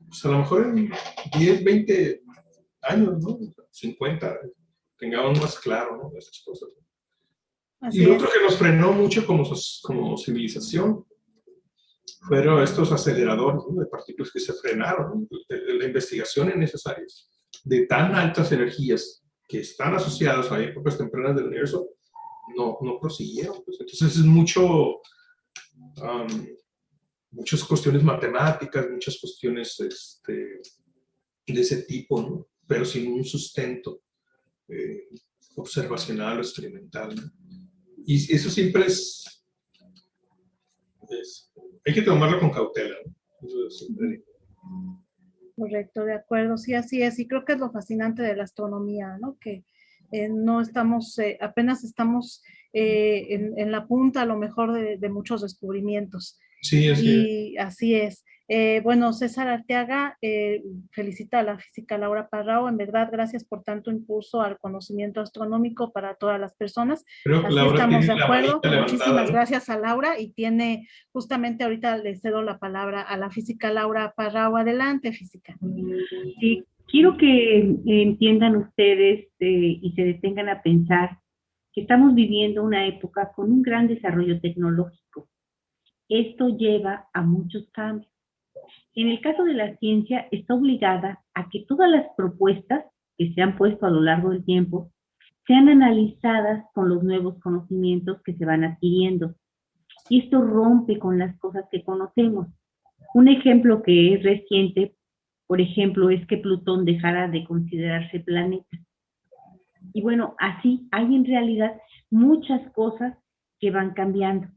pues a lo mejor en 10, 20 años, ¿no? 50, tengamos más claro, ¿no? Estas cosas. Así Y lo es. otro que nos frenó mucho como civilización fueron estos aceleradores, ¿no? De partículas que se frenaron, ¿no? La investigación es necesaria de tan altas energías que están asociadas a épocas tempranas del universo no prosiguieron. Pues. Entonces es muchas cuestiones matemáticas, muchas cuestiones de ese tipo, ¿no? Pero sin un sustento observacional o experimental, ¿no? Y eso siempre hay que tomarlo con cautela, ¿no? Eso siempre. Correcto, de acuerdo, sí, así es. Y creo que es lo fascinante de la astronomía, ¿no? Que no estamos, apenas estamos en la punta a lo mejor de muchos descubrimientos. Sí, y así es. Bueno, César Arteaga felicita a la física Laura Parrao. En verdad, gracias por tanto impulso al conocimiento astronómico para todas las personas. Creo que Así Laura estamos de tiene la acuerdo. manita Muchísimas levantada, ¿no? gracias a Laura y tiene justamente ahorita le cedo la palabra a la física Laura Parrao. Adelante, física. Sí, quiero que entiendan ustedes y se detengan a pensar que estamos viviendo una época con un gran desarrollo tecnológico. Esto lleva a muchos cambios. En el caso de la ciencia, está obligada a que todas las propuestas que se han puesto a lo largo del tiempo sean analizadas con los nuevos conocimientos que se van adquiriendo. Y esto rompe con las cosas que conocemos. Un ejemplo que es reciente, por ejemplo, es que Plutón dejara de considerarse planeta. Y bueno, así hay en realidad muchas cosas que van cambiando.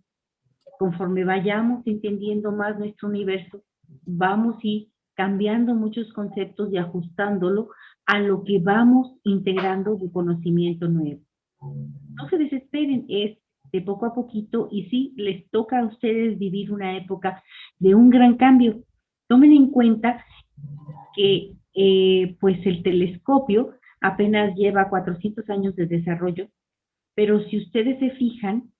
Conforme vayamos entendiendo más nuestro universo, vamos a ir cambiando muchos conceptos y ajustándolo a lo que vamos integrando de conocimiento nuevo. No se desesperen, es de poco a poquito y sí, les toca a ustedes vivir una época de un gran cambio. Tomen en cuenta que pues el telescopio apenas lleva 400 años de desarrollo, pero si ustedes se fijan,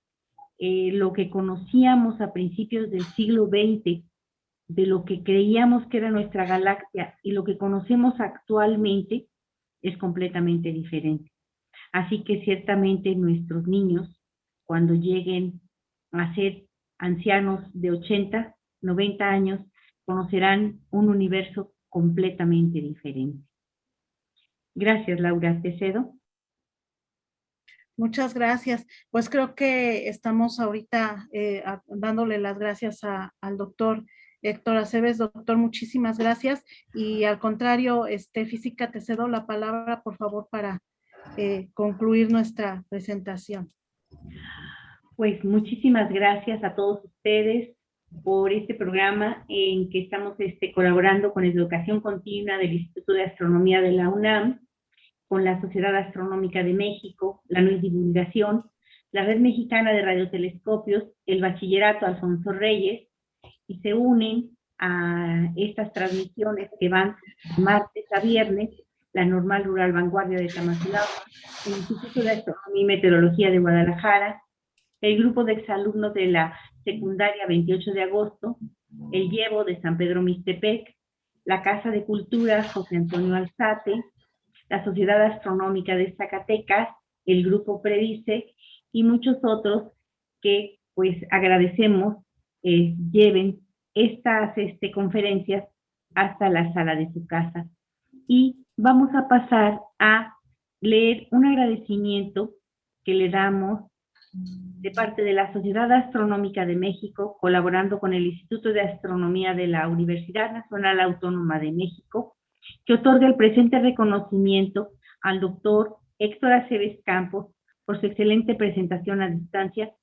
lo que conocíamos a principios del siglo XX, de lo que creíamos que era nuestra galaxia y lo que conocemos actualmente es completamente diferente. Así que ciertamente nuestros niños, cuando lleguen a ser ancianos de 80, 90 años, conocerán un universo completamente diferente. Gracias, Laura. Te cedo. Muchas gracias. Pues creo que estamos ahorita dándole las gracias al doctor Héctor Aceves. Doctor, muchísimas gracias. Y al contrario, física, te cedo la palabra, por favor, para concluir nuestra presentación. Pues muchísimas gracias a todos ustedes por este programa en que estamos colaborando con Educación Continua del Instituto de Astronomía de la UNAM, con la Sociedad Astronómica de México, la Nueva Divulgación, la Red Mexicana de Radiotelescopios, el Bachillerato Alfonso Reyes, y se unen a estas transmisiones que van martes a viernes, la Normal Rural Vanguardia de Tamazulapa, el Instituto de Astronomía y Meteorología de Guadalajara, el grupo de exalumnos de la secundaria 28 de agosto, el Llevo de San Pedro Mixtepec, la Casa de Cultura José Antonio Alzate, la Sociedad Astronómica de Zacatecas, el Grupo Predice y muchos otros que pues agradecemos lleven estas conferencias hasta la sala de su casa. Y vamos a pasar a leer un agradecimiento que le damos de parte de la Sociedad Astronómica de México, colaborando con el Instituto de Astronomía de la Universidad Nacional Autónoma de México, que otorga el presente reconocimiento al doctor Héctor Aceves Campos por su excelente presentación a distancia,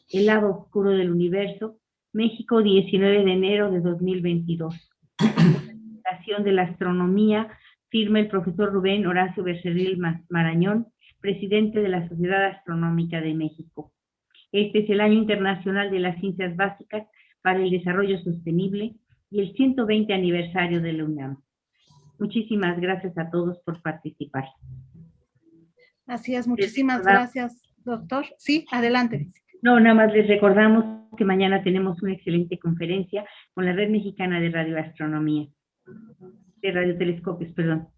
El lado oscuro del universo, México, 19 de enero de 2022. Presentación de la astronomía, firma el profesor Rubén Horacio Becerril Marañón, presidente de la Sociedad Astronómica de México. Este es el Año Internacional de las Ciencias Básicas para el Desarrollo Sostenible y el 120 aniversario de la UNAM. Muchísimas gracias a todos por participar. Así es, muchísimas gracias, doctor. Sí, adelante. No, nada más les recordamos que mañana tenemos una excelente conferencia con la Red Mexicana de Radioastronomía, de radiotelescopios, perdón.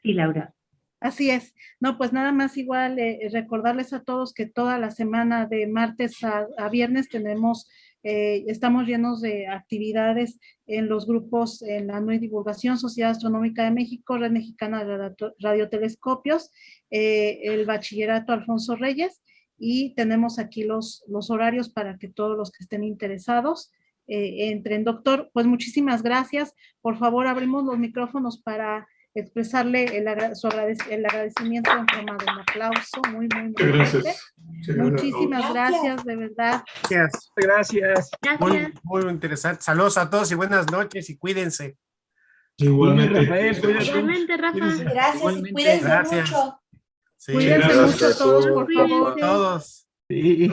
Sí, Laura. Así es. No, pues nada más igual recordarles a todos que toda la semana de martes a viernes tenemos, estamos llenos de actividades en los grupos, en la Nueva Divulgación, Sociedad Astronómica de México, Red Mexicana de Radiotelescopios, el Bachillerato Alfonso Reyes, y tenemos aquí los horarios para que todos los que estén interesados entren. Doctor, pues muchísimas gracias. Por favor, abrimos los micrófonos para expresarle el agradecimiento en forma de un aplauso. Muy gracias. Muchísimas gracias, de verdad. Gracias. Gracias. Muy interesante. Saludos a todos y buenas noches y cuídense. Igualmente. Rafael, cuídate. Igualmente, Rafa. Gracias Igualmente. y cuídense Gracias. mucho. Sí, Cuídense gracias mucho a todos, por favor. todos. Sí.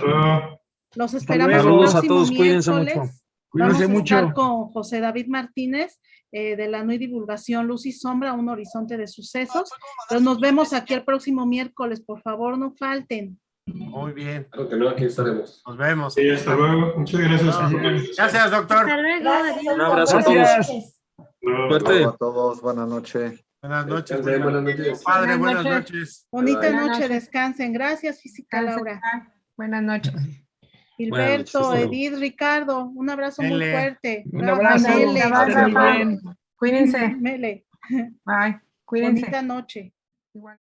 Los esperamos el Saludos a próximo todos, cuídense miércoles. mucho. Vamos Cuídense a estar mucho. con José David Martínez de la Nueva Divulgación Luz y Sombra, un horizonte de sucesos. Pero nos vemos aquí el próximo miércoles, por favor, no falten. Muy bien. Claro que no, aquí estaremos. Nos vemos. Sí, hasta luego. Muchas gracias. Gracias, doctor. Hasta luego. Gracias. Adiós. Un abrazo a Gracias. Noches. Suerte. Hola a todos, buenas noches. Buenas noches. Descansen, buenas noches. Padre, Buenas buenas noches. noches. Bonita Bye. noche, Buenas noches. descansen. Gracias, Física Laura. Buenas noches. Gilberto, hasta luego. Edith, Ricardo, un abrazo muy Mele. fuerte. Un abrazo. Mele, Bye, Estén muy Rafa. bien. Cuídense. Mele, Bye. Cuídense. bonita noche. Igual.